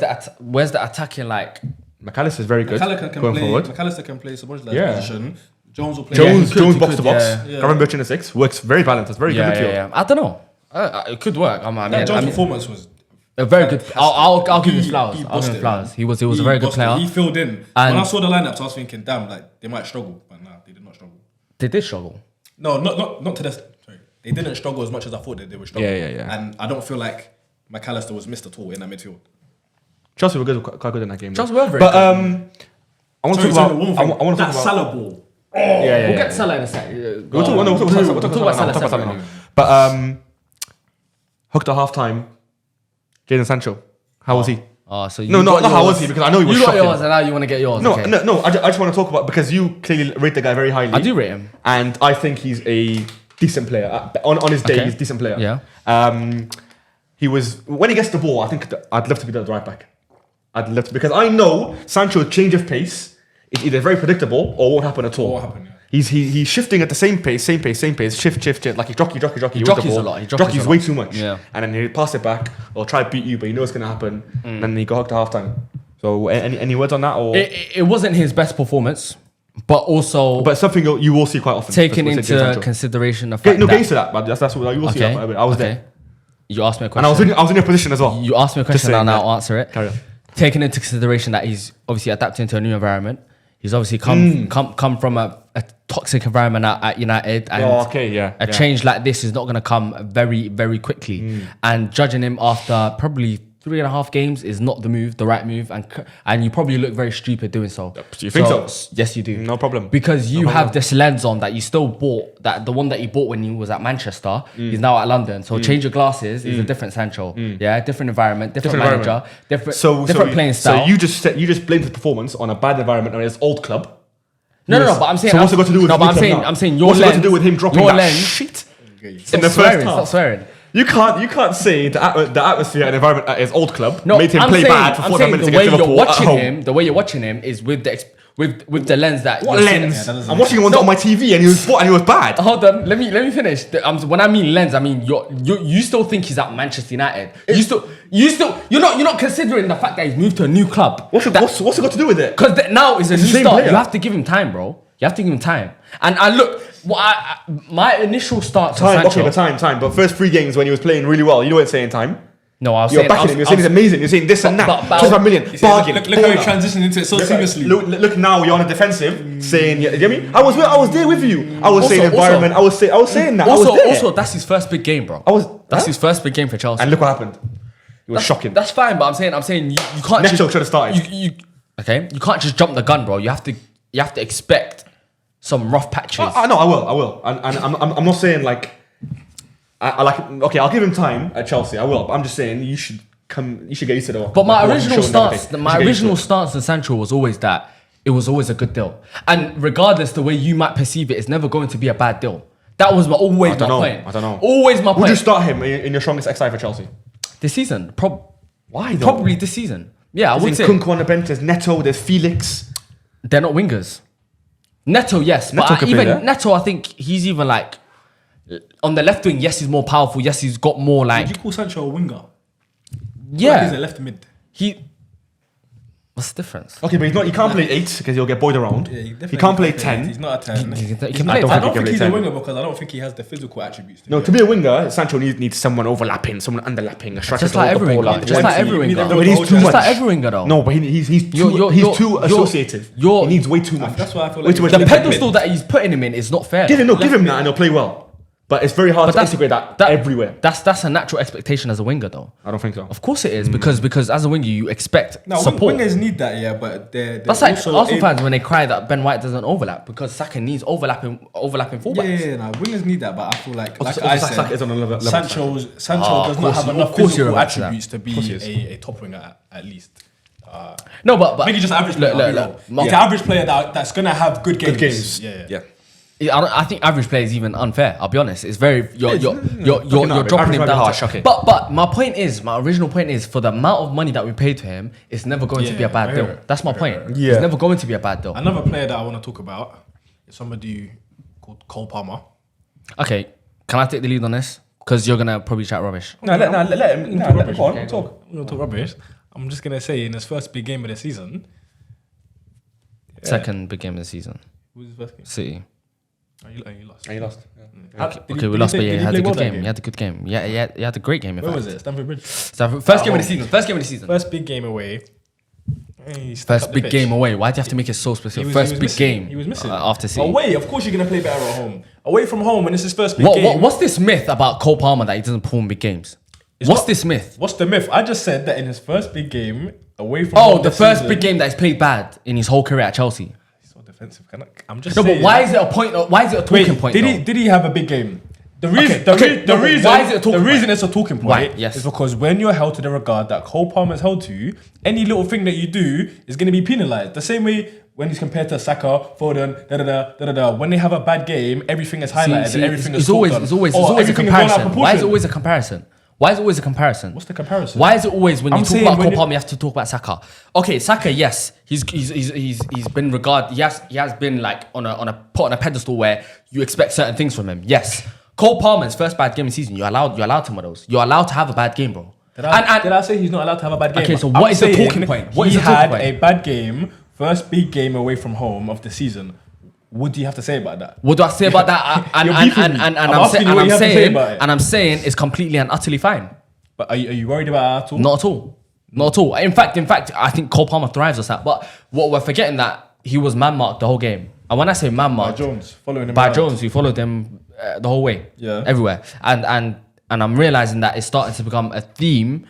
the attacking like? McAllister is very good McAllister can going play. forward. McAllister can play Szoboszlai's Yeah. position. Jones will play. Jones, he could, Jones he box could, to box. yeah. Gravenberch in the 6 works very balanced. That's very good midfield. I don't know. It could work. That Jones' performance was a very good. I'll give him flowers. he I'll give bossed him it, flowers. man. He was a very good bossed it. player. He filled in. And- When I saw the lineups, I was thinking, damn, like they might struggle, but nah, they did not struggle. They did struggle. No, not to this. Sorry, they didn't struggle as much as I thought they would struggle. Yeah. And I don't feel like McAllister was missed at all in that midfield. Chelsea were good, quite good in that game. Chelsea though. were very But good. I want to Sorry, talk one about. more I thing. want to That talk about. Salah ball. We'll get to Salah in a sec. We'll talk about Salah now. But hooked at half time. Jadon Sancho, how was he? Oh, so No, not how was he? Because I know he was You got shocking. yours, and now you want to get yours. No, okay. no. I just want to talk about because you clearly rate the guy very highly. I do rate him. and I think he's a decent player. On his day, Okay. he's a decent player. Yeah. He was when he gets the ball. I think I'd love to be the right back. I'd love to because I know Sancho's change of pace is either very predictable or won't happen at all. Won't happen, yeah. He's shifting at the same pace. Shift. Like he jockey. He with the jockeys ball. a lot. He jockeys a way lot. too much. Yeah. And then he'll pass it back or try to beat you, but you know what's going to happen. And then he got hooked at halftime. So any words on that? Or It wasn't his best performance, but also but something you will see quite often. taking with Jadon into Sancho. consideration the fact Get that used to that, but that's what you will see. okay, I was okay. there, You asked me a and question. I was in your position as well. You asked me a question, saying and that. I'll answer it. Carry on. Taking into consideration that he's obviously adapting to a new environment. He's obviously come from a toxic environment at United, and a change like this is not going to come very, very quickly. And judging him after probably 3.5 games is not the right move, and you probably look very stupid doing so. You think so? Yes, you do. No problem. Because you have this lens on that you still bought, that the one that you bought when you was at Manchester is now at London. So change your glasses is a different Sancho. Yeah, different environment, different manager, different playing style. So you just blame the performance on a bad environment on his old club. No, but I'm saying. So what's it got to do with? No, but I'm I'm saying your what's lens. it got to do with him dropping your that lens, shit Stop in the swearing, first half? Stop swearing. You can't say the atmosphere and environment at his old club No, made him I'm play saying, bad for 45 minutes the way against you're Liverpool at watching home. him, the way you're watching him is with the lens that. What you're lens? seeing. I'm watching him on my TV and he was bad. Hold on, let me finish. When I mean lens, I mean you still think he's at Manchester United. You're not considering the fact that he's moved to a new club. What's it got to do with it? Because now is a new the same start. player. You have to give him time, bro. You have to give him time. And look, my initial start to Sancho. Time. But first 3 games when he was playing really well, you weren't saying time. No, I was You're saying. backing him. You're saying he's amazing. You're saying this and that. 25 million. Bargain. Look how he transitioned into it so seamlessly. Look now, you're on a defensive, saying, you know what I mean? I was there with you. I was saying Also- environment. I was saying that. I was there. Also, that's his first big game, bro. That's his first big game for Chelsea. And look what happened. It was shocking. That's fine, but I'm saying you can't. Neto just- should have started. You can't just jump the gun, bro. You have to expect some rough patches. No, I will. And I'm not saying like, I like. Okay, I'll give him time at Chelsea. I will. But I'm just saying you should get used to the. But my the original show and stance, everything. my You should get used to original it. stance to Sancho was always that it was always a good deal, and regardless the way you might perceive it, it's never going to be a bad deal. That was always my point. I don't know. Always my point. Would you start him in your strongest XI for Chelsea? This season? Why though? Probably this season. Yeah, I would There's say Kunku on the bench. There's Neto. There's Felix. they're not wingers. Neto, yes, Neto but could even play there. Neto, I think he's even like on the left wing. Yes, he's more powerful. Yes, he's got more like Would you call Sancho a winger? yeah. Like he's a left mid. What's the difference? Okay, but he's not. He can't play 8 because he'll get boyed around. Yeah, he can't play 10. He's not a 10. He can I play. don't I think don't he can think play he's a 10. winger because I don't think he has the physical attributes. No, to be a winger, Sancho needs someone overlapping, someone underlapping, a striker Just to like hold the every ball winger. up. Just like every You need winger. a No, but he's too Just much. like every winger though. No, but he's You're- too associative. you're- He needs way too much. That's why I feel Way like too much. The left pedestal mid. that he's putting him in is not fair. Give him that and he'll play well. But it's very hard But to integrate that everywhere. That's a natural expectation as a winger, though. I don't think so. Of course it is because as a winger you expect No, support. wingers need that, yeah, but they're That's like also Arsenal fans when they cry that Ben White doesn't overlap because Saka needs overlapping fullbacks. Yeah, no, wingers need that, but I feel like Also, I Saka said, is on a level. Sancho of does not course have he- enough of course you're physical right to that. attributes to Of course he be a top winger at least. No, but Maybe just average player. Look. He's an average player that's gonna have good games. Good games. Yeah. I think average play is even unfair. I'll be honest. It's very you're Average dropping him might be down. harsh, okay. But my original point is for the amount of money that we paid to him, it's never going to be a bad Yeah, deal. very That's my point. right. Yeah. It's never going to be a bad deal. Another player that I want to talk about is somebody called Cole Palmer. Okay, can I take the lead on this? Because you're gonna probably chat rubbish. No, let him. Let him go on. Talk. We don't talk rubbish. I'm just gonna say in his first big game of the season. Second big game of the season. Who's his first game? City. Oh, you lost. And you lost. Okay, we lost, but yeah, he had a good game. He had a good game. Yeah, he had a great game. In Where fact. was it? Stamford Bridge. So first game of the season. First game of the season. First big game away. He stuck First up the big pitch. game away. Why do you have to make it so specific? He was First big missing. game. He was missing. After City. Away, of course you're gonna play better at home. Away from home, when it's his first big game. What's this myth about Cole Palmer that he doesn't perform big games? What's this myth? What's the myth? I just said that in his first big game, away from Oh, home the this first season- big game that he's played bad in his whole career at Chelsea. He's so defensive. I'm just No, saying. but why is it a point? Why is it a talking point? Did he have a big game? The reason, okay, no, but why is it a talking the reason point? it's a talking point Why? Yes. is because when you're held to the regard that Cole Palmer is held to, any little thing that you do is going to be penalised. The same way when he's compared to Saka, Foden, when they have a bad game, everything is highlighted and everything is it's always talked it's on. always Or a everything is blown out of comparison. Why is it proportion. always a comparison? Why is it always a comparison? What's the comparison? Why is it always when you I'm talk saying about when Cole you- Palmer, you have to talk about Saka? Okay, Saka, yes, he's been regarded. He has been like on a put on a pedestal where you expect certain things from him. Yes, Cole Palmer's first bad game of the season. You're allowed some of those. You're allowed to have a bad game, bro. Did I say he's not allowed to have a bad game? Okay, so I'm what is the saying talking point? What he is the talking had point? a bad game, first big game away from home of the season. What do you have to say about that? What do I say about that? You're beefing me. I'm asking you what you have to say about it. I'm saying it's completely and utterly fine. But are you worried about it at all? Not at all. Not at all. In fact, I think Cole Palmer thrives on that. But what we're forgetting that he was man marked the whole game. And when I say man By marked, Jones, following him by around. Jones, who followed him the whole way, Yeah. everywhere. And I'm realizing that it's starting to become a theme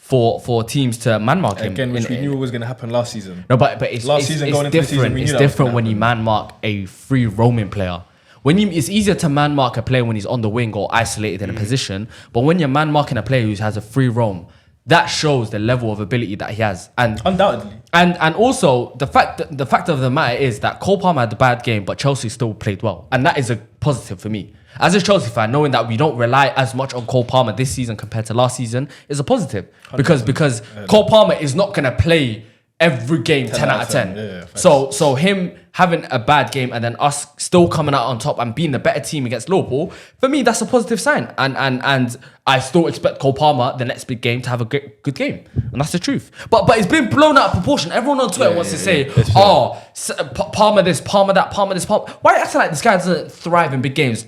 for teams to man mark him. Again, which we knew was going to happen last season. No, but it's Last season going into the season, different. we knew It's that was different gonna when you man mark a free roaming player. It's easier to man mark a player when he's on the wing or isolated in a position, but when you're man marking a player who has a free roam, that shows the level of ability that he has. And Undoubtedly. And also the fact of the matter is that Cole Palmer had a bad game, but Chelsea still played well, and that is a positive for me. As a Chelsea fan, knowing that we don't rely as much on Cole Palmer this season compared to last season is a positive, because Cole Palmer is not gonna play every game 10 out of 10. Yeah, so him having a bad game and then us still coming out on top and being the better team against Liverpool, for me that's a positive sign. And I still expect Cole Palmer the next big game to have a good game, and that's the truth. But it's been blown out of proportion. Everyone on Twitter wants to say, Palmer this, Palmer that, Palmer this, Palmer. Why are you acting like this guy doesn't thrive in big games?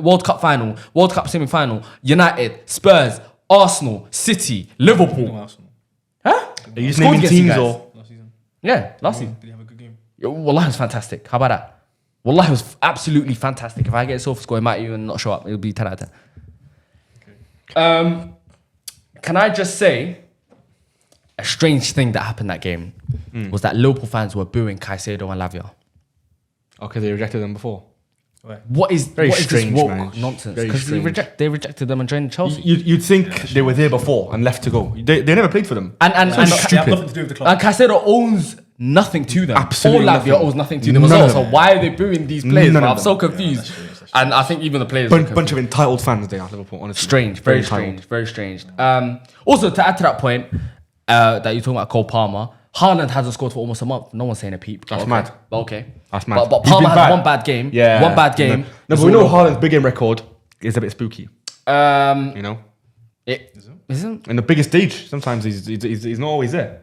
World Cup final, World Cup semi-final, United, Spurs, Arsenal, City, Liverpool. Arsenal. Huh? Are you just naming teams or? Last season. Yeah, last season. Did he have a good game? Wallahi, it was fantastic. How about that? Wallahi, it was absolutely fantastic. If I get a sofa score, it might even not show up. It'll be 10 out of 10. Can I just say, a strange thing that happened that game was that Liverpool fans were booing Caicedo and Lavia. Okay, they rejected them before. What is Very this strange, woke man. nonsense? Very Because they rejected them and joined Chelsea. You'd think they were there before and left to go. They never played for them. And They have nothing to do with the club. And Caicedo owns nothing to them. Absolutely All Lavia nothing. owes nothing to them as None well. of So them. why are they booing these players? None bro? of I'm so them. confused. That's true. And I think even the players are Bunch of entitled fans they are, Liverpool, honestly. strange, very strange, very strange. Also, to add to that point that you're talking about Cole Palmer, Haaland hasn't scored for almost a month. No one's saying a peep. That's Okay. mad. But okay. That's mad. But He's Palmer been has bad. one bad game. Yeah. One bad game. No, but we know Haaland's big game record is a bit spooky. You know? It isn't. In the biggest stage, sometimes he's not always there.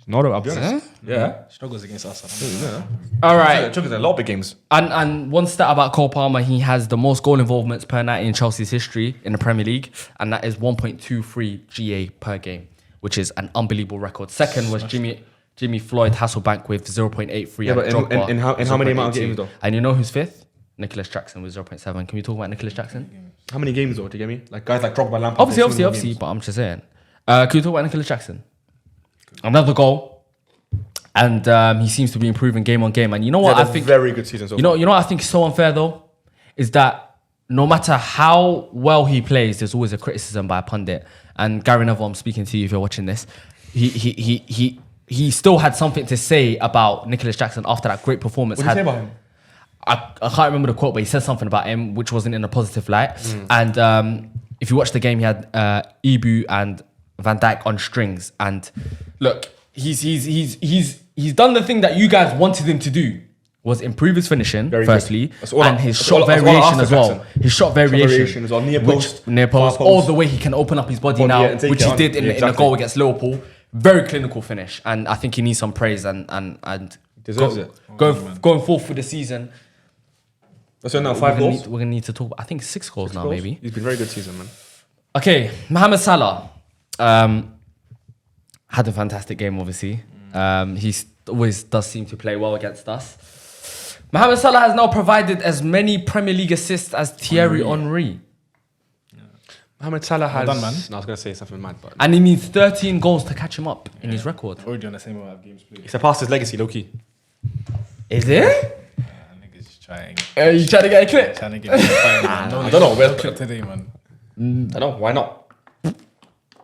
Not, I'll be honest. Yeah. Struggles against us. All right. Chuck is a lot of big games. And one stat about Cole Palmer, he has the most goal involvements per night in Chelsea's history in the Premier League, and that is 1.23 GA per game, which is an unbelievable record. Second was Jimmy Floyd Hasselbank with 0.83. Yeah, but Drogba in how many amount of 0.82. games though? And you know who's fifth? Nicholas Jackson with 0.7. Can we talk about Nicholas Jackson? How many games though? Do you get me? Like guys like Drogba, Lampard. Obviously, but I'm just saying. Can we talk about Nicholas Jackson? Another goal, and he seems to be improving game on game. And you know what I think? Very good season so You know what I think is so unfair though, is that no matter how well he plays, there's always a criticism by a pundit. And Gary Neville, I'm speaking to you if you're watching this. He still had something to say about Nicholas Jackson after that great performance. What did you say about him? I can't remember the quote, but he said something about him which wasn't in a positive light. And if you watch the game, he had Ibu and Van Dijk on strings. And look, he's done the thing that you guys wanted him to do, was improve his finishing, Very firstly, good. That's all and I- his that's shot all I variation asked as for well. Jackson. His shot variation as well, near which- post, near post, far all post. the way he can open up his body Body, now, yeah, and take which it he on. did in Yeah, the exactly. goal against Liverpool. Very clinical finish, and I think he needs some praise and Deserves it. Going forth for the season. That's now 5 goals. We're gonna need to talk. I think 6 goals now, maybe. He's been very good season, man. Okay, Mohamed Salah had a fantastic game. Obviously, he always does seem to play well against us. Mohamed Salah has now provided as many Premier League assists as Thierry Henry. Mohamed Salah has. done, man. No, I was gonna say something mad, but And he needs 13 goals to catch him up in his record. Already on the same amount of games played. he surpassed his legacy, low key. Is it? Niggas trying. You trying to get a clip? Trying to get me I don't know. Where's clip today, man? I don't know. Why not?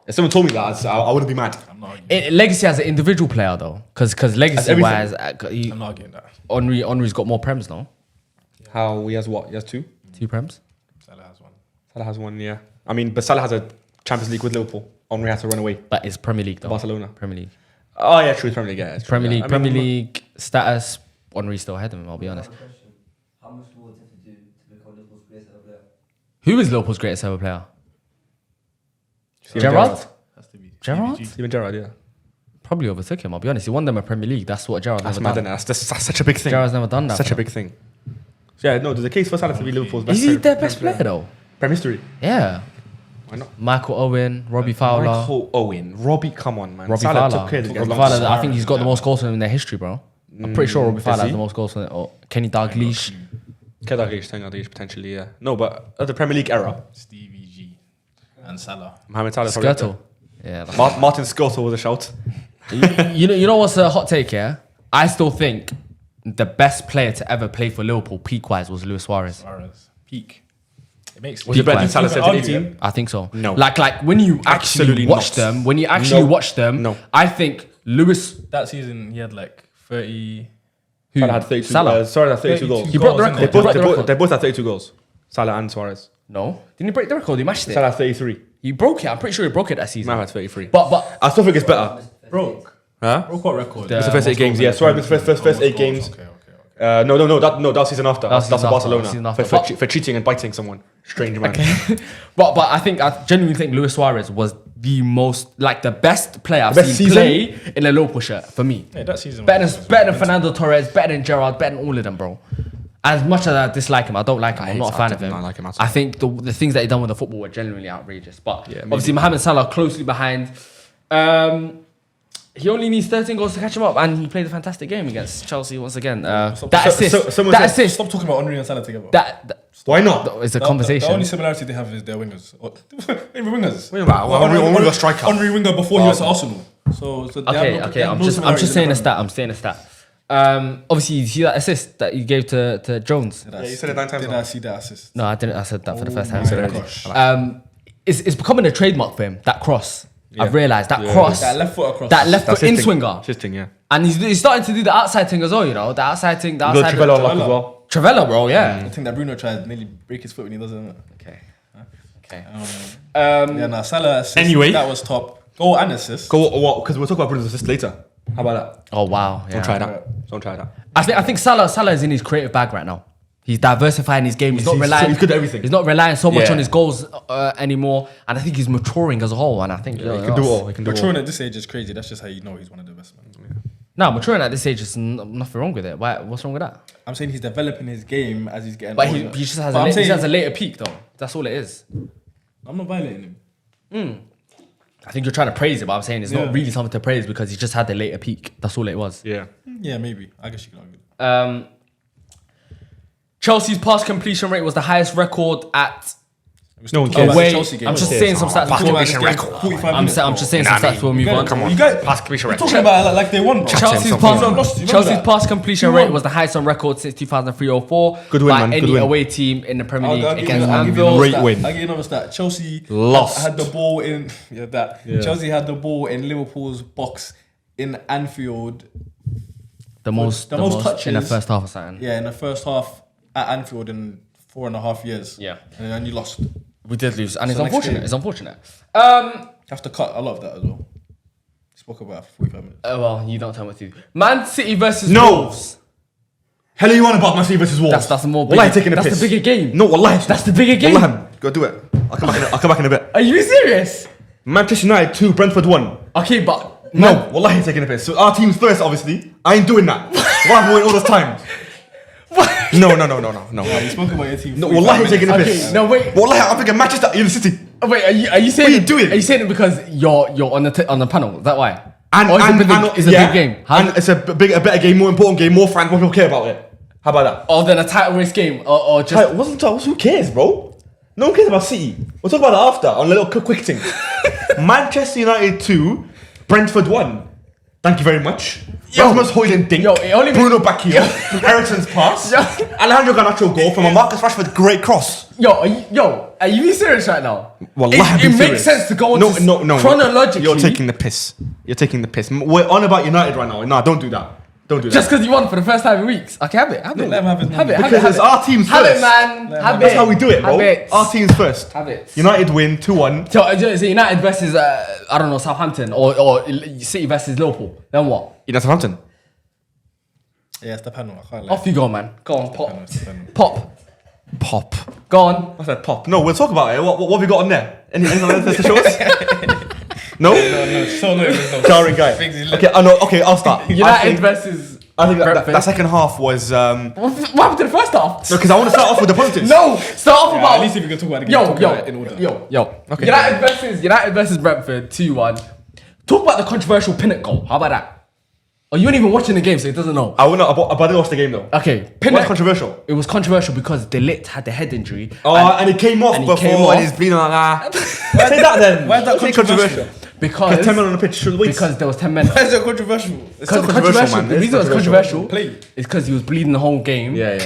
If someone told me that, I wouldn't be mad. I'm not arguing. Legacy as an individual player though, because legacy wise, I'm not arguing that. Henry's got more prems now. How he has what? He has 2. 2 prems. Salah has one. Salah has 1, yeah. I mean, but Salah has a Champions League with Liverpool. Henry had to run away. But it's Premier League though. Barcelona. Premier League. Oh yeah, true. Premier League. Yeah, it's true, Premier yeah. League. I mean, Premier League status. Henry's still ahead of him. I'll be honest. Question. How much more would you have to do to become Liverpool's greatest ever player? Who is Liverpool's greatest ever player? Steven Gerrard? Has to be. Gerrard? Steven Gerrard, yeah. Probably overtook him. I'll be honest. He won them a Premier League. That's what Gerrard's That's never mad. done. That's such a big thing. Gerrard's never done that. Such for a big thing. So, yeah, no, there's a case for Salah to be Liverpool's best. Is he their best player though? Prem history. Yeah. Why not? Michael Owen, Robbie Fowler. Michael Owen, Robbie, come on, man. Robbie Salah Fowler. took care of these guys Robbie long Fowler, time. I think he's got the most goals in their history, bro. I'm pretty sure Robbie Fowler has he? the most goals in it. Or Kenny Dalglish. Kenny potentially, yeah. No, but at the Premier League era, Stevie G and Salah. Mohamed Salah. probably up Skirtle. Yeah. Martin Scoto was a shout. You know what's a hot take here? I still think the best player to ever play for Liverpool peak-wise was Luis Suarez. Peak. It makes Was it better than Salah You can 17, argue 18? I think so. No. Like when you actually Absolutely watch not. them, No. I think Luis That season, he had like 30. Salah had 32. Salah. Suarez had 32 goals. He broke the goals, record. isn't it? They both had 32 goals. Salah and Suarez. No, didn't he break the record? He matched it. Salah had 33. He broke it. I'm pretty sure he broke it that season. Man had 33. But I still think it's better. Broke. Huh? Broke what record? It's the first 8 games. Yeah, Suarez first 8 games. Okay. No. That was season after. That was That's season after, Barcelona. season after. For cheating and biting someone. Strange man. but I genuinely think Luis Suarez was the most like the best player I've best seen season? play in a Liverpool shirt for me. Yeah, that season. Better than Fernando Torres, better than Gerrard, better than all of them, bro. As much as I dislike him, I don't like him. I'm not a fan of him. I like him at all. I think the things that he done with the football were genuinely outrageous. But Yeah, obviously, Mohamed Salah closely behind. He only needs 13 goals to catch him up, and he played a fantastic game against Chelsea once again. That assist. Stop talking about Henry and Salah together. That Why not? is a The conversation. only similarity they have is their wingers. Even wingers. What about Henry was a striker? Henry winger before he was at Arsenal. So they have Okay. they I'm have no just similarities saying in a the stat. I'm saying a stat. Obviously, you see that assist that you gave to Jones. Prem. Yeah, you said it 9 times Did now. I see that assist? No, I didn't. I said that for the first time. my gosh. It's becoming a trademark for him. That cross. I've realised that Yeah. cross. That left foot across. That left That's foot in his thing. swinger. It's his thing, yeah. And he's starting to do the outside thing as well, you know. The outside thing. The You got outside. Trivella on luck as well. Trivella, bro. Yeah. I think that Bruno tried to nearly break his foot when he doesn't. Okay. Okay. Yeah, nah, Salah assist. Anyway. That was top. Goal and assist. Go what? Because we'll talk about Bruno's assist later. How about that? Oh wow. Yeah. Don't try that. Don't try that. I think Salah is in his creative bag right now. He's diversifying his game. He's not relying. He's good at everything. He's not relying so much Yeah. on his goals anymore, and I think he's maturing as a whole. And I think He can do it all. He can do it all. Maturing at this age is crazy. That's just how you know he's one of the best. Man. No, maturing at this age is nothing wrong with it. Why? What's wrong with that? I'm saying he's developing his game as he's getting But older. he just has But I'm he saying- has a later peak though. That's all it is. I'm not violating him. I think you're trying to praise it, but I'm saying it's Yeah. not really something to praise because he just had the later peak. That's all it was. Yeah. Yeah, maybe. I guess you can argue. Chelsea's pass completion rate was the highest record at No one Talking cares. about the away. Chelsea game. I'm just Yeah. saying some stats. Pass before- completion record. 45 I'm minutes. just saying some Nah, stats before we move on. Come on. You guys, Pass completion you're record. talking about it like they won, bro. Chelsea's something. pass, You remember Chelsea's that? pass completion You rate won. was the highest on record since 2003-04 Good win, by man. Good any win. away team in the Premier League I'll give you against another Anfield. Great stat. win. I'll give you another stat. Chelsea Lost. had the ball in Chelsea had the ball in Liverpool's box in Anfield. The most most in the touches. first half or something. Yeah, in the first half at Anfield in 4.5 years. Yeah. And then you lost. We did lose, and it's So next unfortunate. game. It's unfortunate. You have to cut a lot of that as well. Spoke about it for 45 minutes. Well, you don't tell me what to do. Man City versus No. Wolves. Hell are you on about Man City versus Wolves? That's the more. Wallahi, Bigger, taking a that's piss. the bigger game. No, wallahi. That's the bigger game. Wallahi, go do it. I'll come back in a bit. Are you serious? Manchester United 2, Brentford 1. Okay, but No, wallahi taking a piss. So our team's first, obviously. I ain't doing that. Why am I waiting all this time? No. You spoke about your team. No, 45 wallahi minutes. taking a okay, piss. no wait. Wallahi, I'm thinking Manchester City. Wait, are you saying What are you doing? Are you saying it because you're on the panel? Is that why? And, or is and, it and it's a yeah, big game? How, And it's a better game, more important game, more fans, more people care about it. How about that? or than a title race game, or just Who cares, bro? No one cares about City. We'll talk about that after on a little quick thing. Manchester United 2, Brentford 1. Thank you very much. Rasmus Højlund dink. Yo, it only Bruno back heel. Ericsson's pass. Yo. Alejandro Garnacho goal from a Marcus Rashford great cross. are you being serious right now? Wallahi, I'm it being makes serious. sense to go No, into chronologically. You're taking the piss. You're taking the piss. We're on about United right now. Nah, don't do that. Don't do that. just because you won for the first time in weeks. Okay, have it. Let him have his Have it. because it's our team's Have first. it, man. Have That's it. how we do it, bro. Have it. Our team's first. Have it. United win 2-1. So United versus I don't know, Southampton or City versus Liverpool. Then what? You know Southampton. Yeah, it's the panel. I can't lie. Off you go, man. Go on, It's the panel. pop. Pop. Go on. I said pop. No, we'll talk about it. What have we got on there? Anything else to show us? No? No, so no. Jarring guy. Okay, I know. Okay, I'll start. United versus. I think that Brentford. second half was no, What happened to the first half? because I want to start off with the positives. No, start off At about. least if you can talk about the game, talk about it in order. Yo. Okay. United versus Brentford 2-1. Talk about the controversial Pinnock goal. How about that? Oh, you weren't even watching the game, so it doesn't know. I wouldn't. But I didn't watch the game though. Okay, What's Pinnock. controversial? It was controversial because De Ligt had the head injury. Oh, and it came off and he before, came and off. he's bleeding like that. Say that then. Why is that Say controversial? Because 10 men on the pitch should wait. Because there was 10 men. Why is it controversial? It's still controversial, man. The reason it was controversial Play. is because he was bleeding the whole game. Yeah.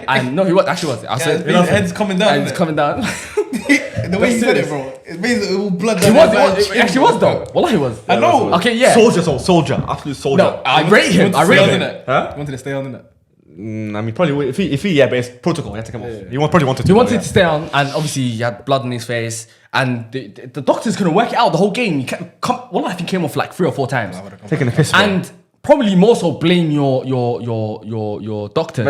And no, he was actually was. I said His head's coming down. and it's coming down. The way he said it, bro. It means all blood. It was. It actually was though. Wallah, he was. I know. Okay, yeah. Soldier, absolute soldier. No, I rate him. I rate him. Huh? He wanted to stay on, innit? I mean, probably if he yeah, but it's protocol. He had to come off. He probably wanted to. He wanted to stay on, and obviously he had blood on his face, and the doctors couldn't work it out the whole game. He kept well, I think he came off like 3 or 4 times, taking the piss. and probably more so blame your doctors,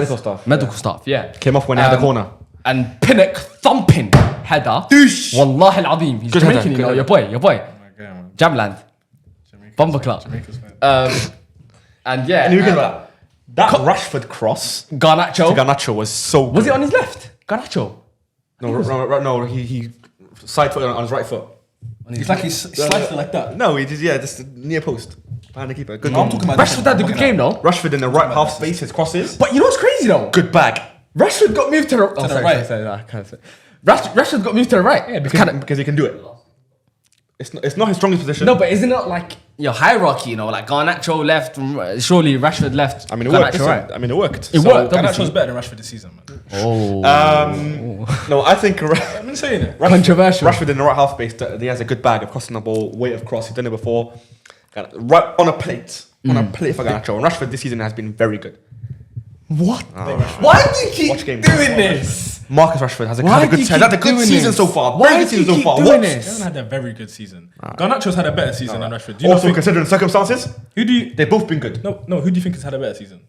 medical staff. Yeah, Came off when he had the corner. And Pinnock thumping header. Douche. Wallahi al-Azim. He's Good Jamaican, header, you know, good your boy. Oh my God, man. Jamland. Bumper club. And yeah. And you can that Rashford cross to Garnacho. Garnacho was so good. Was it on his left? Garnacho. No, he side foot on his right foot. It's like he sliced it like that. No, he just near post behind the keeper. Good. No, I'm talking about Rashford had a good game though. Rashford in the right half space, his crosses. But you know what's crazy though? Good bag. Rashford got moved to the right. Rashford got moved to the right. Yeah, because he can do it. It's not his strongest position. No, but isn't it like your hierarchy? You know, like Garnacho left, surely Rashford left. I mean, it worked. Garnacho right. I mean, it worked. It worked. Garnacho's better than Rashford this season, man. No, I think I've been saying it. Controversial. Rashford in the right half space, he has a good bag of crossing the ball, weight of cross. He's done it before. Right on a plate. On a plate for Garnacho. And Rashford this season has been very good. What? Why do you keep doing this? Marcus Rashford has had a good season so far. Why Very good do you season so keep far. doing What? He this? hasn't had a very good season. Garnacho's had a better season than Rashford. Do you Also, not think, considering the circumstances, who do you? they've both been good. No. Who do you think has had a better season?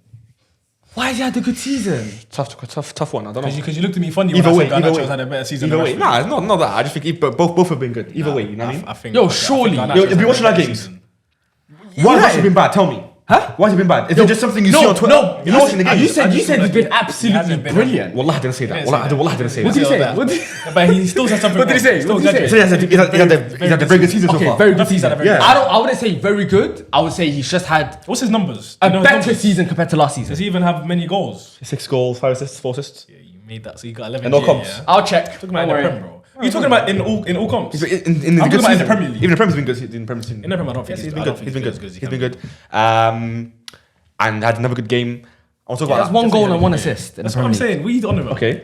Why has he had a good season? Tough one. I don't know. Because you looked at me funny Either when I way, said Garnacho's had a better season. Either way, than Rashford. nah, not that. I just think both have been good. Either way, you know what I mean? I think. Yo, I think surely. Garnacho's You've been had a watching our better games? season. Why has Rashford been bad? Tell me. Huh? Why has he been bad? Is it just something you see on Twitter? No, You're not watching the game. You said he's been He absolutely hasn't been brilliant. Wallah, I didn't say that. He didn't say Wallah, I didn't say What that. did he say? that. What did But he still said something. What did he say? Still What did he judging. say? He had a very good season so Okay, far. very good season. very good. I wouldn't say very good. I would say he's just had What's his numbers? a Do you know his better numbers? season compared to last season. Does he even have many goals? 6 goals, 5 assists, 4 assists. Yeah, you made that. So you got 11. And all G, comps. yeah? I'll check. Talking about in the Prem, bro. Are you talking about in all comps? In I'm the talking good about in the season. Premier League. Even the Premier's been good. In the Premier League. In the Prem, I don't think He's I been don't good. think He's been as good. as he He's can been be. good. And had another good game. I'll talk That's about one that. goal and 1 assist. in That's the what I'm Premier League. saying. What are you on about? Okay.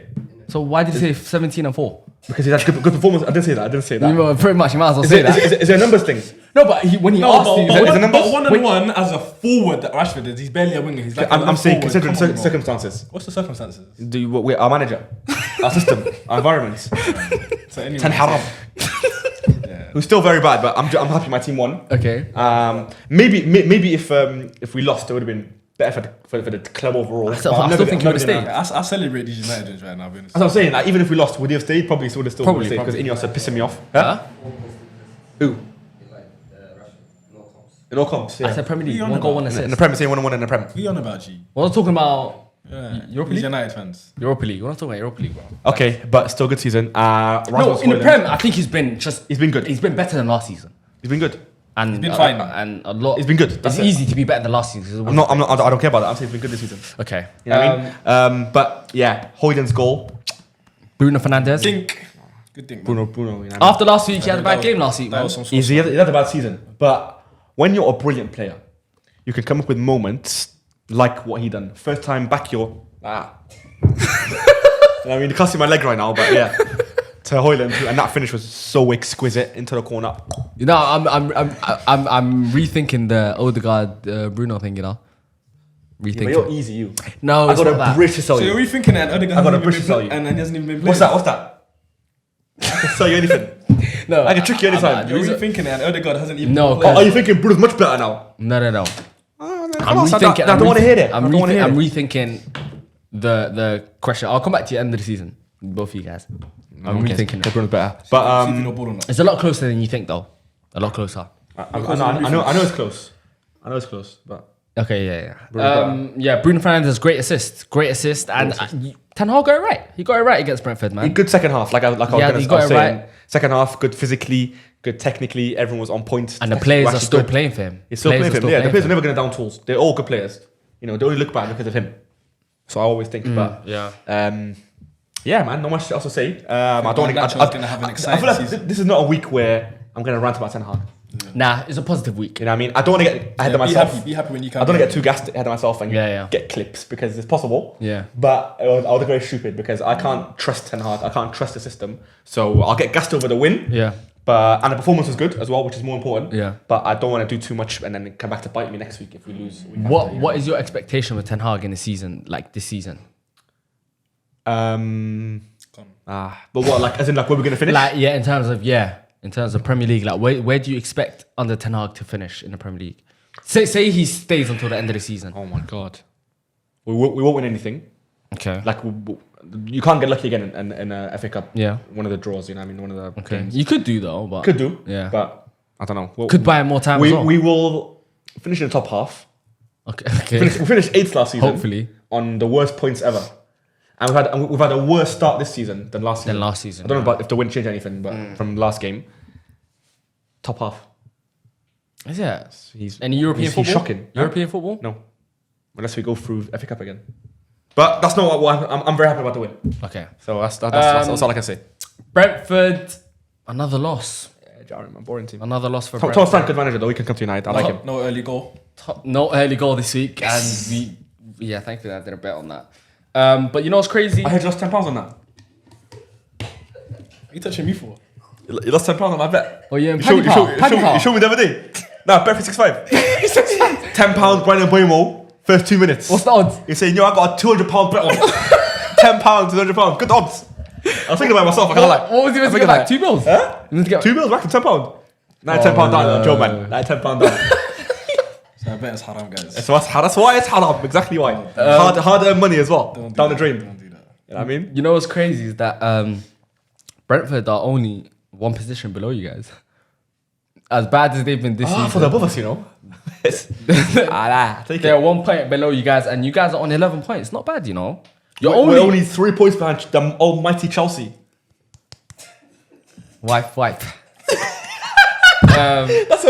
So why did you say 17 and 4? Because he had good performance. I didn't say that. You know, pretty much, you might as well Is say it- that. is it a numbers thing? No, but when he No, asked but, you, but, is it numbers? but 1-on-1 as a forward that Rashford is, he's barely a winger. He's like a I'm left saying forward. considering Come on, bro. circumstances. What's the circumstances? We're our manager, our system, our environment. So anyway, Ten Haram. Who's still very bad, but I'm happy my team won. okay. Maybe if we lost, it would have been better for the club overall. I still But I'm think never he would've gonna- stayed. I celebrate these United wins right now. I'll be honest. That's what I'm saying. Like, even if we lost, would he have stayed? Probably would have still Probably, stayed because probably. Ineos are pissing me off. Huh? Who? Like Russia, no comps. In all comps. Yeah. I said Premier League, Who you on 1 goal, about? 1 In assist. the Prem, saying 1-1 in the Prem. What are you on about, G? We're not talking about Yeah. Europa These League? United fans. Europa League. We're not talking about Europa League, bro. Okay, but still good season. No, Rasmus in the Højlund. Prem, I think he's been good. He's been better than last season. He's been good. And He's been fine. And a lot. He's been good. That's It's it. easy to be better than last season. I don't care about that. I'm saying he's been good this season. Okay. You know what I mean? But yeah, Højlund's goal. Bruno Fernandes. Dink. Good dink, man. Bruno. You know what I mean? After last week, he had a That bad was- game last week, that man. was some He had a bad season. But when you're a brilliant player, you can come up with moments like what he done. First time back, you know what I mean, you can't see my leg right now, but yeah. To Højlund, and that finish was so exquisite into the corner. You know, I'm rethinking the Odegaard Bruno thing. You know, Yeah, rethinking. but you're easy, you. No, I it's got not a that. bridge to sell So you. are we thinking that Odegaard I got a hasn't bridge even to tell been you. playing and he hasn't even been playing? What's that? I can sell you anything. No, I can trick you anytime. Are we thinking that Odegaard hasn't even No, been playing? Are you thinking Bruno's much better now? No. I'm rethinking. I don't want to hear it. I'm rethinking the question. I'll come back to the end of the season. Both of you guys. I'm rethinking it. Bruno's better. See But if you know ball or not. It's a lot closer than you think, though. A lot closer. I know it's close. I know it's close, but Okay, yeah. Bruno Bruno Fernandes, great assist, and Ten Hag got it right. He got it right against Brentford, man. good second half. Like I was Yeah, gonna he got I was it saying. right. Second half, good physically, good technically. Everyone was on point. And the players are Actually still good. playing for him. He's still Players playing for are him. still Yeah, the playing players for are never going to down tools. They're all good players. You know, they only look bad because of him. So I always think, but yeah. yeah, man, not much else to say. I don't. Garnacho's gonna have an I exciting feel like season. this is not a week where I'm going to rant about Ten Hag. Nah, it's a positive week. You know what I mean? I don't want to get ahead of myself. Be happy when you can. I don't want to get too gassed ahead of myself and Yeah. get clips because it's possible. Yeah. But I would be very stupid because I can't trust Ten Hag. I can't trust the system. So I'll get gassed over the win. Yeah. And the performance was good as well, which is more important. Yeah. But I don't want to do too much and then come back to bite me next week if we lose. What is your expectation with Ten Hag in the season, like this season? But what, like, as in, like, where we're gonna finish? Like, in terms of Premier League, like, where do you expect under Ten Hag to finish in the Premier League? Say he stays until the end of the season. Oh my god, we won't win anything. Okay. Like, you can't get lucky again in a FA Cup. Yeah. One of the draws, you know what I mean? One of the Okay. games. You could do though, but Could do. Yeah. But I don't know. Could buy more time we, as well. we will finish in the top half. Okay. We finished 8th last season. Hopefully. On the worst points ever. And we've had a worse start this season than last season. I don't know about if the win changed anything, but from last game, top half. Is it? He's Any European he's football? shocking. European football? No, unless we go through FA Cup again. But that's not what I'm very happy about the win. Okay. So that's all I can say. Brentford, another loss. Yeah, Jarrett, man, boring team. Another loss for Thomas Brentford. Frank, good manager though. He can come to United. I like him. No early goal. No early goal this week, and thankfully I did a bet on that. But you know what's crazy? I had you lost £10 on that. What are you touching me for? You lost £10 on my bet. Oh yeah, You showed me the other day. Nah, bet for 6-5. £10, Brian Mbeumo, first 2 minutes. What's the odds? You're saying, I got a £200 bet on £10, £200. Good odds. I was thinking about myself. I can't lie. What was he meant to get back? 2 mils? Huh? He meant to get 2 mils back from £10. Now £10 down, Joe man. Now £10 down. So I bet it's haram, guys. So that's why it's haram. Exactly why. Hard earned money as well. Down the drain. Don't do that. You know what I mean? You know what's crazy is that Brentford are only one position below you guys. As bad as they've been this season. For the above us, you know. Take They're it. 1 point below you guys, and you guys are on 11 points. Not bad, you know. You're We're only 3 points behind the almighty Chelsea. Wipe. That's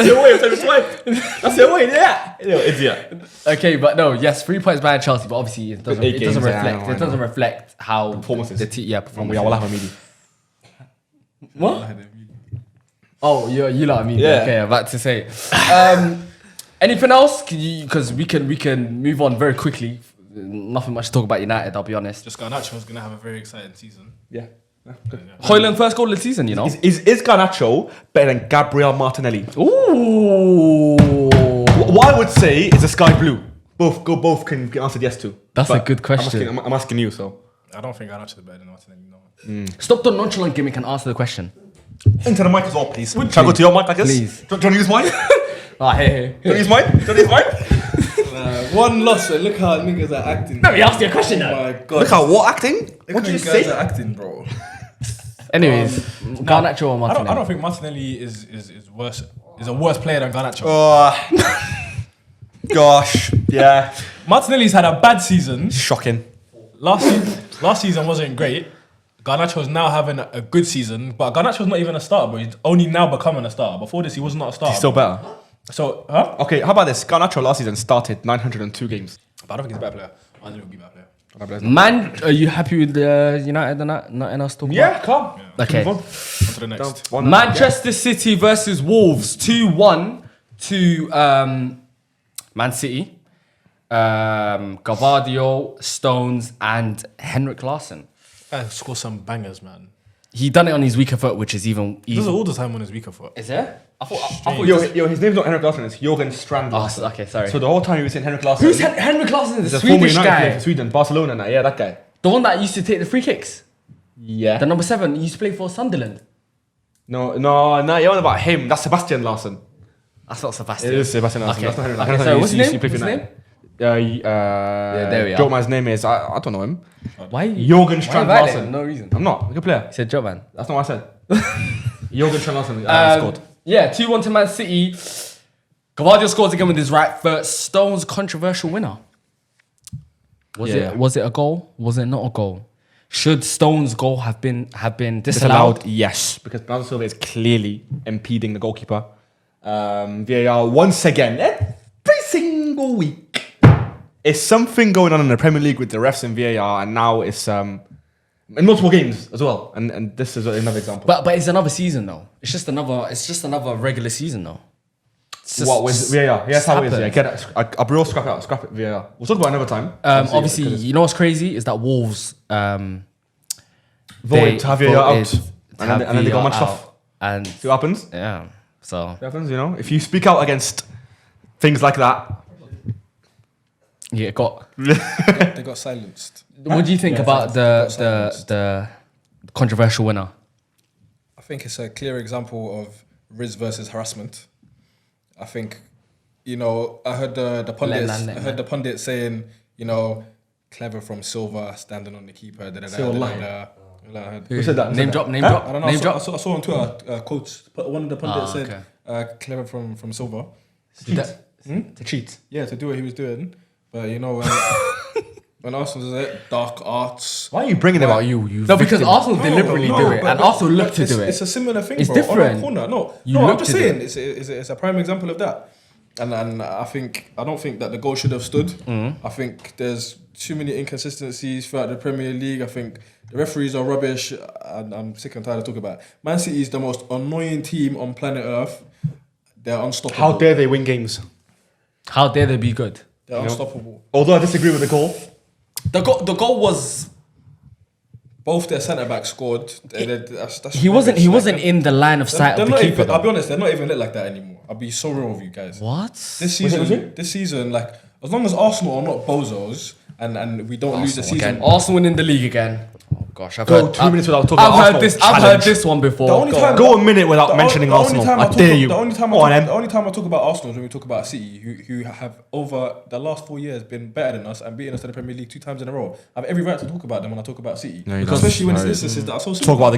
your way of saying swipe. That's your way, yeah. You idiot. Okay, but no, yes, 3 points behind Chelsea, but obviously it doesn't. 8 It doesn't games, yeah, reflect. I know, It doesn't reflect how Performances. performance. Yeah, wallah, Hamidi. What? Oh, you lot me. Yeah. Okay, I'm about to say. Anything else? Because we can move on very quickly. Nothing much to talk about United. I'll be honest. Just Garnacho's gonna have a very exciting season. Yeah. Good. Hoyland first goal of the season. You know. Is Garnacho better than Gabriel Martinelli? Ooh. What I would say is a sky blue. Both can get answered yes to. That's But a good question. I'm asking you, so. I don't think Garnacho's better than Martinelli. No. Stop the nonchalant gimmick and answer the question. Into the mic as well, please. Shall I go to your mic like this? Please. Do you want to use mine? Ah, hey. Do you want to use mine? Do you want to use mine? One loss, and look how niggas are acting. Let me ask you a question Oh now. my god. Look how what acting? Look What how did you you guys say? are acting, bro. Anyways, Garnacho or Martinelli? I don't think Martinelli is worse. Is a worse player than Garnacho. Gosh, yeah. Martinelli's had a bad season. Shocking. Last season wasn't great. Garnacho's now having a good season, but Garnacho's not even a starter, but he's only now becoming a starter. Before this, he was not a starter. He's still better. So, huh? Okay, how about this? Garnacho last season started 902 games. But I don't think he's a better player. Martinelli will be a better player. Man, are you happy with United and that? Nothing else to talk Yeah, come. Okay. On to the next. Manchester City versus Wolves, 2-1 to Man City. Gavadio, Stones, and Henrik Larsson. Score some bangers, man. He done it on his weaker foot, which is even. He does it all the time on his weaker foot. Is there? I thought Yo, his name's not Henrik Larsson, it's Jürgen Strand. Oh, okay, sorry. So the whole time you were saying Henrik Larsson. Who's Henrik Larsson? The He's a former Swedish United player guy. for Sweden, Barcelona, and that. Yeah, that guy. The one that used to take the free kicks. Yeah. The number 7. He used to play for Sunderland. No, you're on about him. That's Sebastian Larsson. That's not Sebastian. It is Sebastian Larsson. Okay. That's not Henrik Okay, Larsson. so what's his name? He played for What's his United. there we are. Joke man's name is I don't know him. Why? Jürgen Strand Why Larsson. No reason. I'm not a good player. He said job, man. That's not what I said. Jürgen Strand Larsson scored. Yeah, 2-1 to Man City. Gavadio scores again with his right foot. Stones controversial winner. Was it a goal? Was it not a goal? Should Stones' goal have been disallowed? Yes, because Bernardo Silva is clearly impeding the goalkeeper. VAR once again, every single week, is something going on in the Premier League with the refs and VAR, and now it's in multiple games as well. And this is another example. But it's another season though. It's just another regular season though. What with VAR? Yeah, that's how it is. happened. Yeah, get it. I'll be real scrap it. VAR. We'll talk about it another time. Obviously, you know what's crazy is that Wolves voted to have VAR out, and then they got much stuff. And See what happens? yeah, so What happens? You know, if you speak out against things like that, yeah, it got. They got silenced. What do you think about got silenced. the controversial winner? I think it's a clear example of Riz versus harassment. I think, you know, I heard the pundits saying, you know, clever from Silva standing on the keeper. who said that? Name drop. I don't know. Name I drop. saw on Twitter, coach. One of the pundits said, clever from Silva. To cheat. Yeah, to do what he was doing. But you know, when Arsenal does it, dark arts. Why are you bringing about you? No, because Arsenal deliberately do it, but and Arsenal look to do it. It's a similar thing, It's bro. different. On a corner. No, look I'm just to do saying, it's a prime example of that. And I don't think that the goal should have stood. I think there's too many inconsistencies throughout the Premier League. I think the referees are rubbish, and I'm sick and tired of talking about it. Man City is the most annoying team on planet Earth. They're unstoppable. How dare they win games? How dare they be good? They're unstoppable. Although I disagree with the goal. The goal was. Both their centre backs scored. That's He wasn't rubbish. in the line of sight They're of the not keeper. even, I'll be Though. honest, they're not even lit like that anymore. I'll be so real with you guys. What? This season, like, as long as Arsenal are not bozos and we don't lose the season. Again. Arsenal winning the league again. Oh gosh, I've Go heard 2 minutes without talking about I've Arsenal. heard this. I've heard Challenge. this one before. The only time- Go a minute without The mentioning only Arsenal. time I dare you. The only time I talk about Arsenal is when we talk about City, who have over the last 4 years been better than us and beaten us to the Premier League 2 times in a row. I have every right to talk about them when I talk about City, No, you don't. especially when No, it's instances that are so simple. Talk about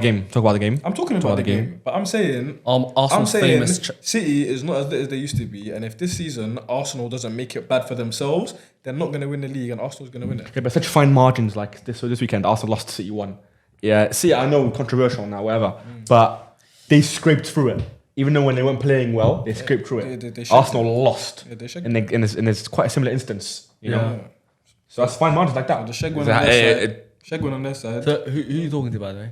the game. I'm talking about the game, but I'm saying Arsenal's famous. City is not as lit as they used to be, and if this season Arsenal doesn't make it bad for themselves, they're not going to win the league, and Arsenal's going to win it. Okay, but such fine margins like this. So this weekend, Arsenal lost to City 1. Yeah, City, I know, controversial now, whatever, but they scraped through it. Even though when they weren't playing well, they scraped through it. They Arsenal lost Yeah, they should. in this quite a similar instance. You know, so that's fine margins like that. The Sheg went on their side. Sheg went on their side. So who are you talking to, by the way?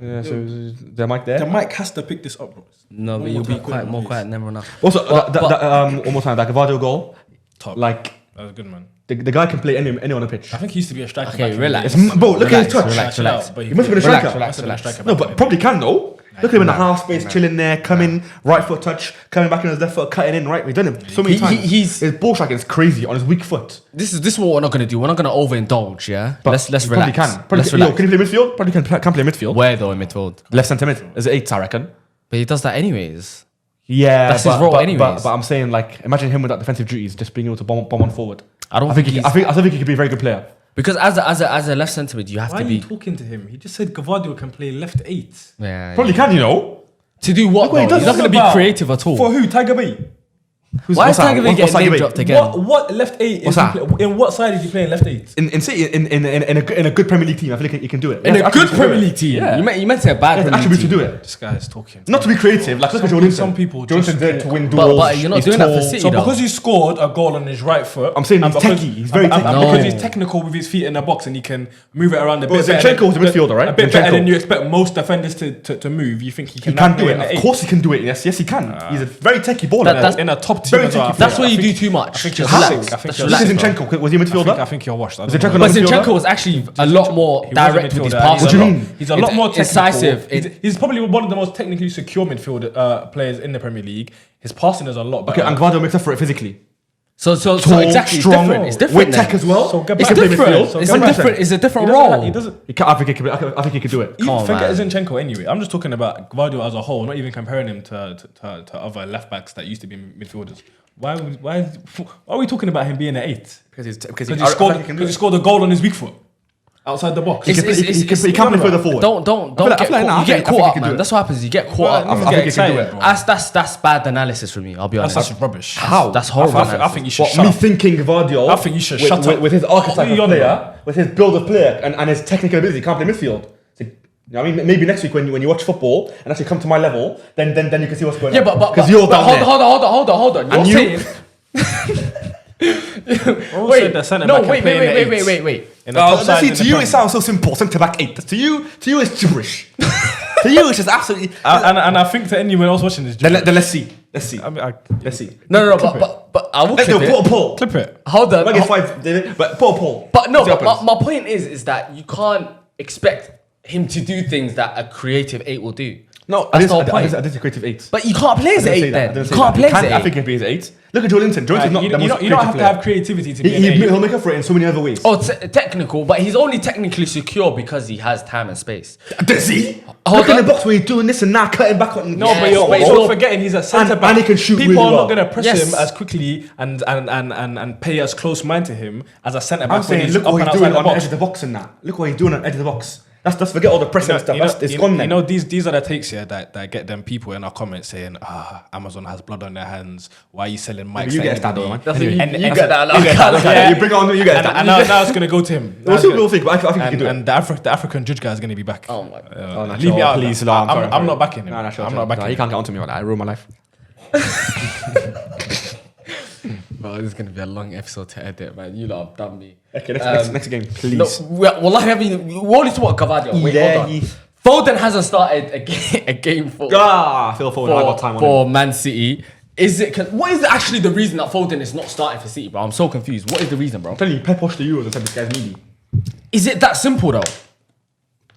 Yeah, so is the mic there? The mic has to pick this up, bro. No, but you'll be more quiet than everyone else. Also, one more time, that Gavardo goal, Top. like That was good, man. the guy can play any on the pitch. I think he used to be a striker. Okay, back in relax. the day. Bro, look at his touch. Relax. But He must have been a Relax, striker. relax. Must have been a striker No, back in but the probably day. can though. Look at him in the half space, chilling there, coming, right foot touch, coming back in his left foot, cutting in, right. We've done him so many times. His ball striking is crazy on his weak foot. This is what we're not gonna do. We're not gonna overindulge, yeah. But Let's he relax. Probably Let's can. relax. Can he play midfield? Probably can play midfield. Where though in midfield? Left centre mid. Is it 8, I reckon. But he does that anyways. Yeah, That's his role anyways. But I'm saying, like, imagine him without defensive duties, just being able to bomb on forward. I think he could be a very good player. Because as a left centre mid, you have Why to are you be. talking to him? He just said Gavardo can play left 8. Yeah, Probably can, you know. to do what? Look what he Though? does. He's not gonna be About- creative at all. For who? Tiger Bay? Why is Tiger Bay getting name Tiger dropped again? What left 8 What's is that? in what side is he playing left 8? In City, in a good Premier League team, I feel like he can do it. In He a has good attributes to do Premier it. League team. Yeah. You meant to say a bad He has the Premier League attributes to do team. it. This guy is talking. Not to be creative, like look at Jordan. Some people Jordan's there to win But duels. you're not he's doing that for tall. City. So though. because he scored a goal on his right foot, I'm saying and he's because- techie, he's very and techie. because No. he's technical with his feet in the box and he can move it around a Bro, bit better. Zinchenko's a midfielder, right? A bit better Zinchenko. than you expect most defenders to move. You think he He can? can now do play it. in the Of eight? course he can do it. Yes, he can. He's a very techie baller. That's- in a top team. Very as well, techie I That's think- where you I do think- too much. I think Just you're relax. sick. I think Just you're This relax. is sick. Zinchenko. Was he a midfielder? I think you're washed. I don't Zinchenko know. not But midfielder? Zinchenko was actually a lot more He was a direct with his midfielder. passing. What do you mean? He's a lot more technical. incisive. He's probably one of the most technically secure midfield players in the Premier League. His passing is a lot better. Okay, and Gavardo makes up for it physically. So Tall, exactly, it's strong, different. It's with different. tech then. as well. So He get It's can play different. midfield. It's get a back. different. It's a different He doesn't- role. He doesn't. I think he could do it. You on, forget man. Zinchenko anyway. I'm just talking about Gvardiol as a whole, not even comparing him to other left backs that used to be midfielders. Why are we talking about him being an 8? Because He scored a goal on his weak foot outside the box. He can't play further forward. Don't I get feel like caught. nah, You I get think caught he up, can do man. it. That's what happens. You get caught up. I think he can do it. That's bad analysis for me. I'll be honest. That's rubbish. How? That's horrible. I think you should What, shut me up. thinking Gavardio, I think you should shut up. with his archetype What are of you on player, about? with his build of player and his technical ability, he can't play midfield. So, you know what I mean, maybe next week when you watch football and actually come to my level, then you can see what's going on. Yeah, but because you're down there. hold on. And You're you- saying Wait, wait, no, wait. in the top sides see, in to the you Prem. it sounds so simple. Centre back 8. To you it's gibberish. To you it's just absolutely. And I think to anyone else watching this, Then let's see. Let's see. let's see. No, but I will Let's clip do it. a poll. clip it. Hold on. I get 5, but poll. But no, See what but happens. my point is that you can't expect him to do things that a creative 8 will do. No, That's the whole I point. did a creative 8. But you can't play as an 8 then. You can't play as an I 8. think he can play as 8. Look at Joe Linton. Joe Linton's not You the most don't creative have to player. have creativity to be an He'll 8. make up for it in so many other ways. Oh, technical, but he's only technically secure because he has time and space. Does he? Hold Look in on. the box where he's doing this and that, cutting back on. No, Yes, but you're but also you're- forgetting he's a centre back. and he can shoot People really are well. not going to press Yes. him as quickly and pay as close mind to him as a centre back. I'm saying, look what he's doing on the edge of the box and that. Look what he's doing on the edge of the box. That's forget all the pressing stuff. It's gone then. You know, these are the takes here that get them people in our comments saying, Amazon has blood on their hands. Why are you selling mics? You to get a stand anybody?" though, man. That's Anyway. you get that. You get that. Yeah. You bring it on. You get And, that. and now it's going to go to him. We'll see what people think, but I think he can do it. And the African judge guy is going to be back. Oh my God. Oh, no, Leave me chill, out. please. I'm not backing him. No, chill, I'm chill. not backing No, he him. can't get onto me like that. I ruin my life. Bro, this is going to be a long episode to edit, man. You lot have done me. Okay, next game, No, please. we only talk about Gavadio. Wait, Yeah, hold on. Foden hasn't started a game for Phil Foden, I got time on him. for Man City. What is actually the reason that Foden is not starting for City, bro? I'm so confused. What is the reason, bro? I'm telling you, Pep watched the Euros and said this guy's needy. Is it that simple though?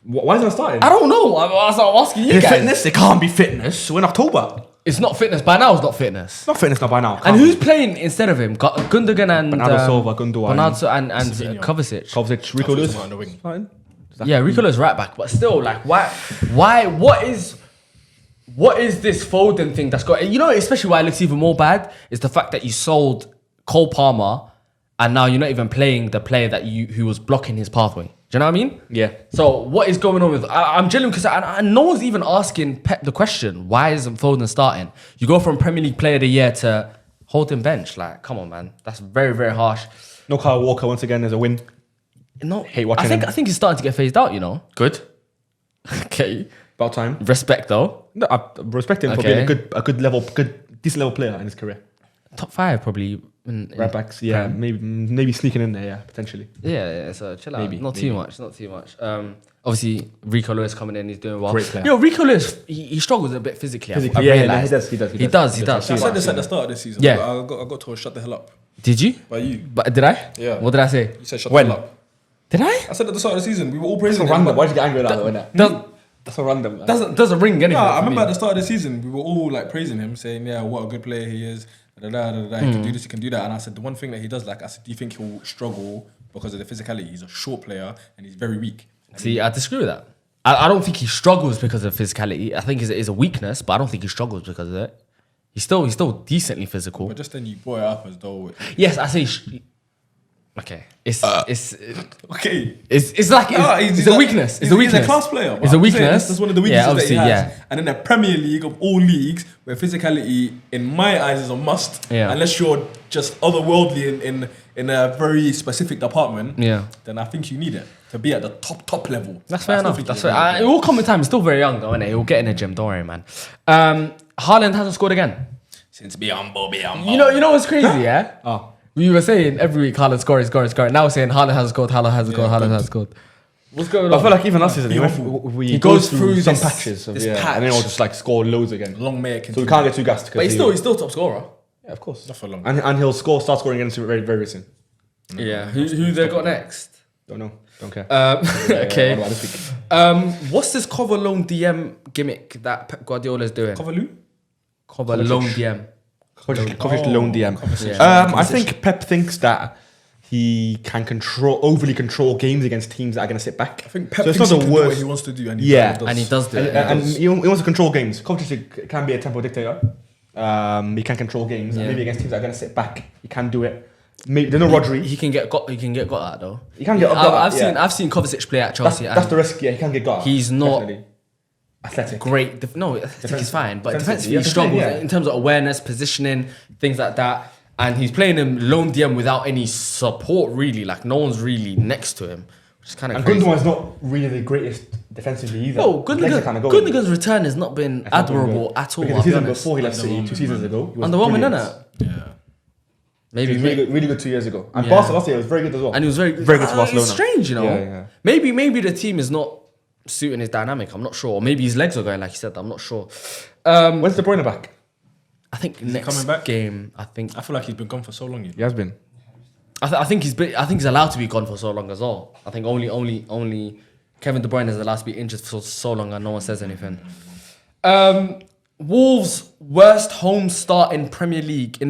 Why is he not starting? I don't know. I'm asking you His guys. fitness? It can't be fitness. We're in October. It's not fitness. By now, it's not fitness. It's not fitness now by now. And Can't who's be. playing instead of him? Gundogan and Bernardo Silva, Gundogan. Bernardo and Savinho. Kovacic. Kovacic, Rico Lewis. On the wing. Fine. Yeah, Rico is right back, but still, like, why? What is this Foden thing that's got? You know, especially why it looks even more bad is the fact that you sold Cole Palmer, and now you're not even playing the player who was blocking his pathway. Do you know what I mean? Yeah. So what is going on with? I'm genuine because no one's even asking Pep the question. Why isn't Foden starting? You go from Premier League Player of the Year to holding bench. Like, come on, man. That's very, very harsh. No Kyle Walker once again is a win. No, Hate watching him. I think he's starting to get phased out. You know. Good. Okay. About time. Respect though. No, I respect him for Okay. being a decent level player in his career. Top 5 probably. Right backs, yeah, maybe sneaking in there, yeah, potentially. Yeah, so chill out. Maybe, Not maybe. too much. Obviously, Rico Lewis coming in, he's doing well. Great player. Yo, Rico Lewis, he struggles a bit physically. Physically, I've yeah, realised. he does. He does. I said this at the start of the season. Yeah. but I got told shut the hell up Did you? by you. But did I? Yeah. What did I say? You said shut When? the hell up. Did I? I said at the start of the season we were all That's praising so him. random. but- Why did you get angry about that? Doesn't That's so random. Man. doesn't ring anything. Yeah, I for remember me. at the start of the season we were all like praising him, saying, "Yeah, what a good player he is. He can do this, he can do that." And I said the one thing that he does, like I said, do you think he'll struggle because of the physicality? He's a short player and he's very weak. See, I disagree with that. I don't think he struggles because of physicality. I think it's a weakness, but I don't think he struggles because of it. He's still decently physical. But just then you brought it up as though. Yes, I say. Okay, it's Okay. it's like it's a weakness. It's a weakness. He's a class player. It's a I'm saying weakness. That's one of the weaknesses Yeah, that he obviously, has. yeah. And in the Premier League of all leagues, where physicality, in my eyes, is a must. Yeah. Unless you're just otherworldly in a very specific department. Yeah. Then I think you need it to be at the top level. That's fair I still enough. think That's he's fair. really It will come in time. He's still very young, though, isn't he? He'll get in the gym. Don't worry, man. Haaland hasn't scored again. Since be humble, be humble. You know what's crazy, yeah? Oh. We were saying every week Haaland scoring. Now we're saying Haaland hasn't scored. Haaland hasn't scored. What's going I on? feel like even us, we go goes through through some this- patches of this and then we'll just like score loads again. Long may it So we continue. can't get too gassed. But he's still top scorer. yeah, of course. Not for long. And he'll start scoring again very, very soon. Yeah. Who they got next? Don't know. Don't care. Okay. What about this week? What's this cover loan DM gimmick that Pep Guardiola's doing? Coverloo? Cover loan DM. Kovacic loan DM. Yeah. I think Pep thinks that he can overly control games against teams that are going to sit back. I think Pep so it's thinks not he the can do what worst. he wants to do. And Yeah. And he does do it. And he wants to control games. Kovacic can be a tempo dictator. He can control games. And Yeah. maybe against teams that are going to sit back, he can do it. Maybe there's no Rodri. He can get got at though. He can get got I've at, seen yeah. I've seen Kovacic play at Chelsea. That's and the risk. Yeah, he can get got at. He's not Definitely. Athletic. great. No, I think he's fine. But defensively, Yeah, he struggles yeah. in terms of awareness, positioning, things like that. And he's playing him lone DM without any support, really. Like, no one's really next to him, which is kind of And crazy. Gundogan's not really the greatest defensively either. No, Gundogan's Gundogan's return has not been admirable at all. Because I'll the be season honest. before he left City, 2 seasons ago, he was Underwhelming, brilliant. innit? Yeah. He was really good 2 years ago. And Yeah. Barca last year was very good as well. And he was very good to Barcelona. It's strange, you know. Yeah. Maybe the team is not suiting his dynamic. I'm not sure. Or maybe his legs are going like you said. I'm not sure. When's De Bruyne back? I think he next coming back? game. I think I feel like he's been gone for so long. He has been. I think he's allowed to be gone for so long as well. I think only Kevin De Bruyne is allowed to be injured for so long and no one says anything. Wolves' worst home start in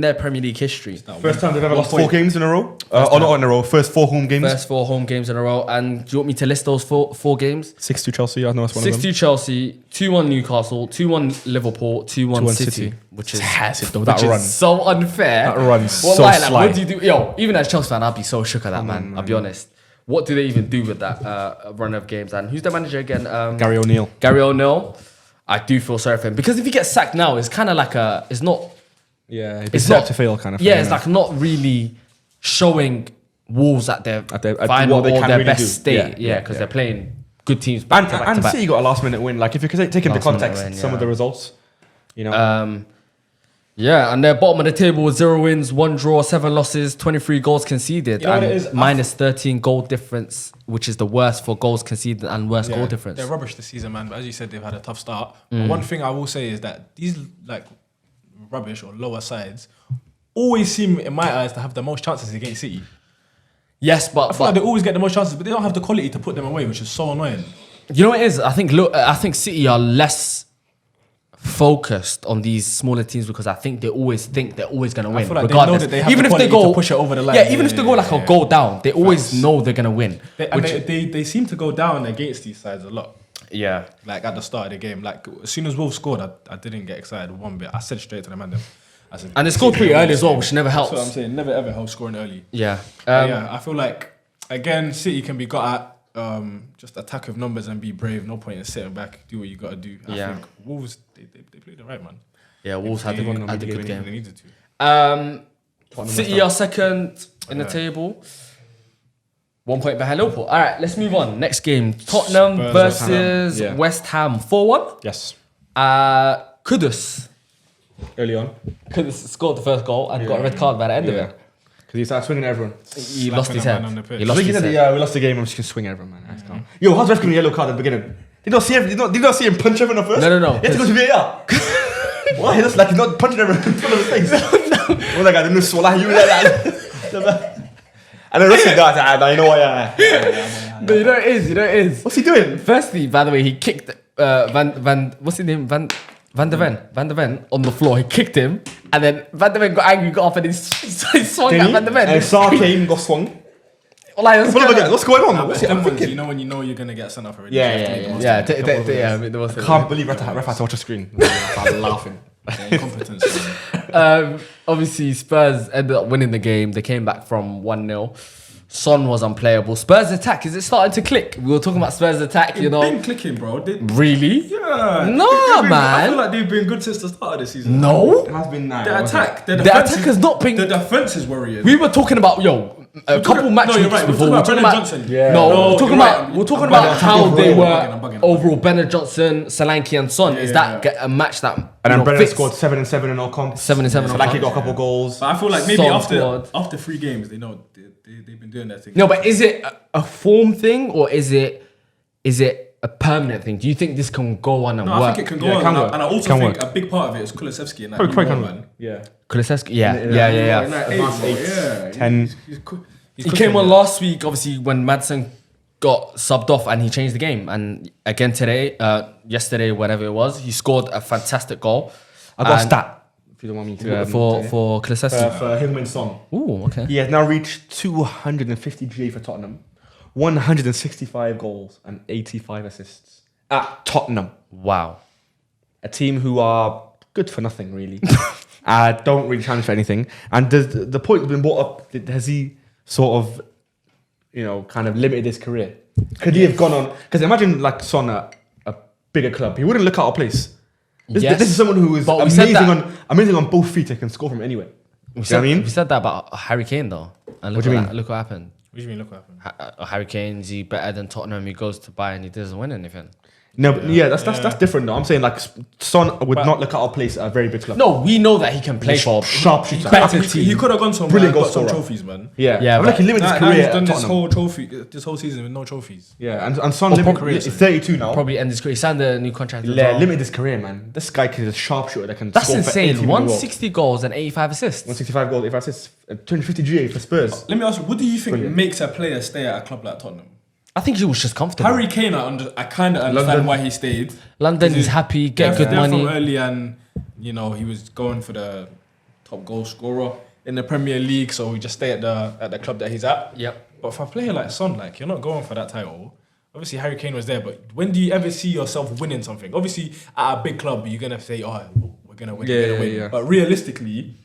their Premier League history. First time they've ever lost 4 games in a row. Not in a row. First 4 home games. First 4 home games in a row. And do you want me to list those four games? 6-2 Chelsea. I know that's one of them. 6-2 Chelsea, 2-1 Newcastle, 2-1 Liverpool, 2-1 City, City. which is Massive though. which That is run. so unfair. That run's so like, sly. what do you do? Yo, even as a Chelsea fan, I'd be so shook at that, man. I'll be honest. What do they even do with that run of games? And who's the manager again? Gary O'Neill. Gary O'Neill. I do feel sorry for him because if he gets sacked now, it's kind of like it's not. Yeah, It's not to fail kind of thing. Yeah, it's like not really showing Wolves at their at final what they or can their really best do. state. Yeah, Because yeah. they're playing good teams back to back to And back. City got a last minute win. Like if you could take into Last minute context win, some yeah. of the results, you know. Yeah, and they're bottom of the table with 0 wins, 1 draw, 7 losses, 23 goals conceded, You know what and it is? minus 13 goal difference, which is the worst for goals conceded and worst goal difference. They're rubbish this season, man. But as you said, they've had a tough start. But one thing I will say is that these like rubbish or lower sides always seem, in my eyes, to have the most chances against City. Yes, I but feel like they always get the most chances, but they don't have the quality to put them away, which is so annoying. you know what it is? I think City are less focused on these smaller teams because I think they always think they're always going to win. feel like they know regardless. that they have even the if they quality go to push it over the line. Yeah, even if they go like a goal down, they always Facts. know they're going to win. They seem to go down against these sides a lot. Yeah. Like at the start of the game, like as soon as Wolves scored, I didn't get excited one bit. I said straight to the man. I said, And they scored pretty early as well, which never helps. That's what I'm saying. Never ever helps scoring early. Yeah. Yeah, I feel like again, City can be got at. Just attack with numbers and be brave. No point in sitting back. Do what you got to do. I think Wolves they played it right, man. Yeah, Wolves had a good game. They needed to. City are second in the table. 1 point behind Liverpool. All right, let's move on. Next game. Tottenham Spurs, versus West Ham. West Ham. 4-1. Yes. Kudus. Early on. Kudus scored the first goal and got a red card by the end of it. Because he started swinging at everyone. He lost his a head. man on the pitch. He I lost think he his said, head. yeah, we lost the game. I'm just going to swing at everyone, man. Nice, calm. Yo, how's ref giving a yellow card at the beginning? Did you not see him punch everyone at first? No. He had to go to VAR. Why? He looks like he's not punching everyone in front of his face. Well, like, I didn't know, swallow you like that. And the rest of the guys, you know what, yeah. No, you know it is. What's he doing? Firstly, by the way, he kicked what's his name? Van de Ven on the floor. He kicked him, and then Van de Ven got angry, got off, and he swung at Van de Ven. And Saar came, got swung. Like, What's going on? What's Them I'm ones, thinking? you know when you know you're gonna get sent off already. Yeah, You have to make the most Yeah, of it. I mean, the most. Can't believe ref had to watch a screen. I'm laughing. Incompetence. Obviously, Spurs ended up winning the game. They came back from 1-0. Son was unplayable. Spurs attack, is it starting to click? We were talking about Spurs attack, you know. Been clicking, bro. Really? Yeah. No, I feel man. like they've been good since the start of the season. No. It has been nice. The attack. The The defense attack has not been. The defense is worrying. We were talking about a couple match no, you're weeks right. before. We're We're talking talking about about Johnson. Yeah. No, No, we're talking you're about right. we're talking I'm about bugging, how I'm they bugging, were I'm bugging. overall. Bennett Johnson, Solanke, and Son. Is that a match that And then Brennan fits? scored 7 and 7 in all comps. 7 and 7 So in like all he got a comps. couple goals. But I feel like maybe Son after scored. 3 games, they know they've been doing their thing. No, but is it a form thing or is it a permanent thing? Do you think this can go on and No, work? I think it can go Yeah, it on. can and work. I also Can think work. a big part of it is Kulusevski and that Quite new can man. work. Yeah. Kulusevski, yeah. In that Advanced age, eights, yeah. 10. He came on last week, obviously, when Madsen got subbed off and he changed the game. And again today, yesterday, whatever it was, he scored a fantastic goal. I got a And- stat. If you don't want me to. for Kulusevski. for him and Son. Ooh, okay. He has now reached 250 GA for Tottenham, 165 goals and 85 assists at Tottenham, Wow. a team who are good for nothing really. Don't really challenge for anything. And the point has been brought up. Has he sort of, kind of limited his career? Could he have gone on? Because imagine like Son at a bigger club, he wouldn't look out of place. This is someone who is But we said amazing on both feet and can score from anywhere. You know what I mean? We said that about Harry Kane though. And look What do you what mean? look what happened. What do you mean? Look what happened. Harry Kane, is he better than Tottenham? He goes to Bayern, he doesn't win anything. No, but that's different though. I'm saying like Son would not look at our place at a very big club. No, we know that he can play for Sharp shooter. better He team. could have gone somewhere Brilliant and goal got some scorer. trophies, man. Yeah, Yeah, I feel like but he limited his Now career he's at done Tottenham. this whole season with no trophies. Yeah, and Son limited. He's 32 now. Probably end his career. He signed a new contract. as Yeah, well. limited his career, man. This guy is a sharpshooter that can That's score for any team insane. in the world. 160 goals and 85 assists. 165 goals, 85 assists, 250 GA for Spurs. Let me ask you, what do you think Brilliant. makes a player stay at a club like Tottenham? I think he was just comfortable. Harry Kane, I kind of understand London. why he stayed. London, he's happy, get good They're money. from early, and you know he was going for the top goal scorer in the Premier League, so we just stay at the club that he's at. Yep. But for a player like Son, like you're not going for that title. Obviously, Harry Kane was there, but when do you ever see yourself winning something? Obviously, at a big club, you're gonna say, "Oh, we're gonna win." we're gonna win. Yeah. But realistically,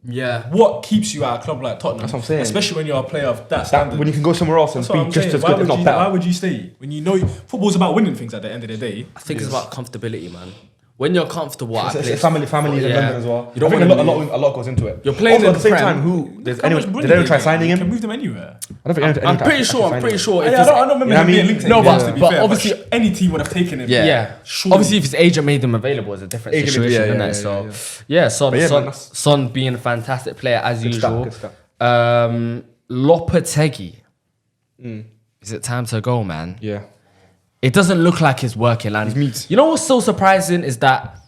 Yeah. what keeps you at a club like Tottenham? That's what I'm saying. Especially when you're a player of that That, standard. when you can go somewhere else and That's what be I'm just saying. as Why good, if would not you- better. Why would you stay when you know football's about winning things at the end of the day? I think it's about comfortability, man. When you're comfortable at a It's place, family in Yeah. London as well. You don't I think wanna a lot goes into it. You're playing also, in at the same Prem. time, did Come on, anyone brilliant. try signing You can him? move them anywhere. I don't think anyone I'm tried pretty actually sure. I'm signing pretty him. sure. I If don't his- remember You know what I him being mean? linked to No, anything but- else, to be but fair, obviously- any team would have taken him. Yeah. Surely. Obviously, if his agent made him available, it's a different Agent, situation, yeah, isn't yeah, it? So, yeah. Son, But yeah, man, Son, that's- Son being a fantastic player as Good stuff, usual. good stuff. Lopetegui. Is it time to go, man? Yeah. It doesn't look like it's working, and He's meat. you know what's so surprising is that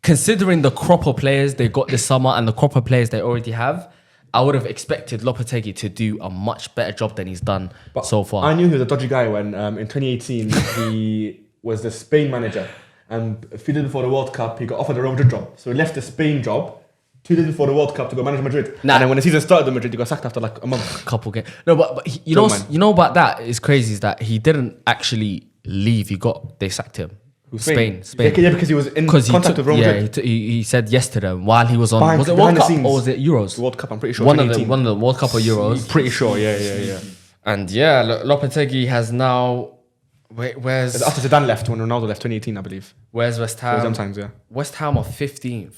considering the crop of players they got this summer and the crop of players they already have, I would have expected Lopetegui to do a much better job than he's done so far. I knew he was a dodgy guy when in 2018 he was the Spain manager, and a few days before the World Cup he got offered a Real Madrid job, so he left the Spain job 2 days before the World Cup to go manage Madrid. Nah. And then when the season started at Madrid, he got sacked after like a month. Couple games. No, but you Joe know, man. you know about that is crazy is that he didn't actually leave. They sacked him. Spain. Yeah, because he was in Because contact with Real Madrid. he said yes to them while he was on. Behind- Was it behind World the Cup scenes. or was it Euros? The World Cup, I'm pretty sure. One of 2018. the World Cup or Euros. Pretty sure, yeah. And yeah, Lopetegui has now. Where's After Zidane left, when Ronaldo left, 2018, I believe. West Those Ham? sometimes, yeah. West Ham are 15th.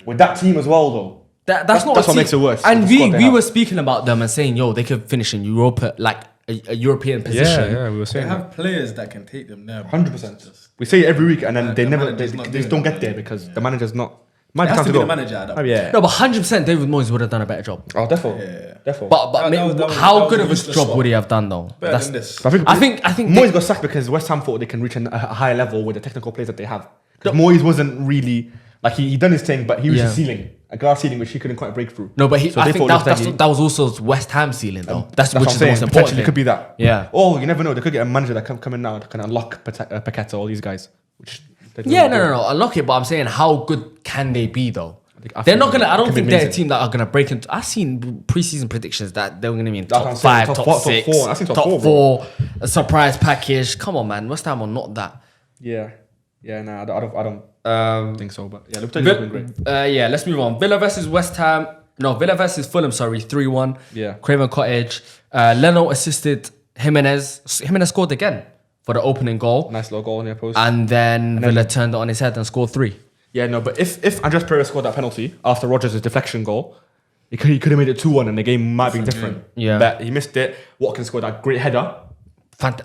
With that team as well, though. That's not what a team. makes it worse. And The squad they we have. were speaking about them and saying, yo, they could finish in Europa, like a European position. we were They saying have players that can take them there. 100%. We say it every week, and then The they never, manager's they not just doing don't it. get there because Yeah. the manager's not. It Manager has time to to be go. the manager at that Oh, point. yeah. No, but 100% David Moyes would have done a better job. Oh, definitely. Yeah. Definitely. But That was how a good of a useless job swap. would he have done though? Better than this. But I think Moyes got sacked because West Ham thought they can reach a higher level with the technical players that they have. Because Moyes wasn't really like he done his thing, but he reached Yeah. a ceiling, a glass ceiling, which he couldn't quite break through. No, but So I they think thought that was also West Ham ceiling though. That's what which I'm is the saying. most important. Potentially, thing. it could be that. Yeah. Oh, you never know. They could get a manager that can come in now that can unlock Paqueta, all these guys. Which they don't Yeah, do. no. Unlock it, but I'm saying how good can they be though? I They're think not gonna. I it don't could be think they're a amazing. team that are gonna break into. I've seen preseason predictions that they're gonna be in That's what top I'm saying, 5, top top four, top 6, four. I've seen top top four, 4, a surprise package. Come on, man. West Ham are not that. Yeah. Nah, I don't think so. But yeah, Liverpool's been great. Yeah, let's move on. Villa versus West Ham. No, Villa versus Fulham. Sorry, 3-1. Yeah. Craven Cottage. Leno assisted Jimenez. Jimenez scored again for the opening goal, Nice little goal in their post. and then Villa turned it on his head and scored 3. Yeah, no, but if Andres Pereira scored that penalty after Rodgers' deflection goal, he could have made it 2-1 and the game might have been different. Yeah. But he missed it. Watkins scored that great header.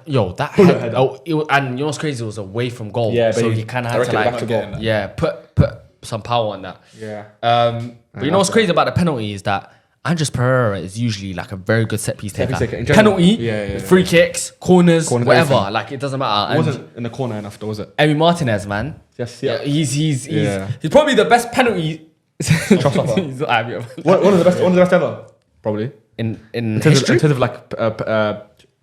Yo, that Bullet head, header. and you know what's crazy? It was away from goal, Yeah, but so he he kind of had to directed it like, back to goal. yeah, put some power on that. Yeah. But you know what's crazy about the penalty is that Andres Pereira is usually like a very good set piece Set piece taker. taker in general. Penalty, Yeah. free kicks, corners, Corners, whatever. everything. Like it doesn't matter. It And wasn't in the corner enough, though, was it? Emi Martinez, man. Yes, Yeah, yeah. he's Yeah. probably the best penalty. stopper. He's not happy about it. One of the best ever, probably. in In terms history. of like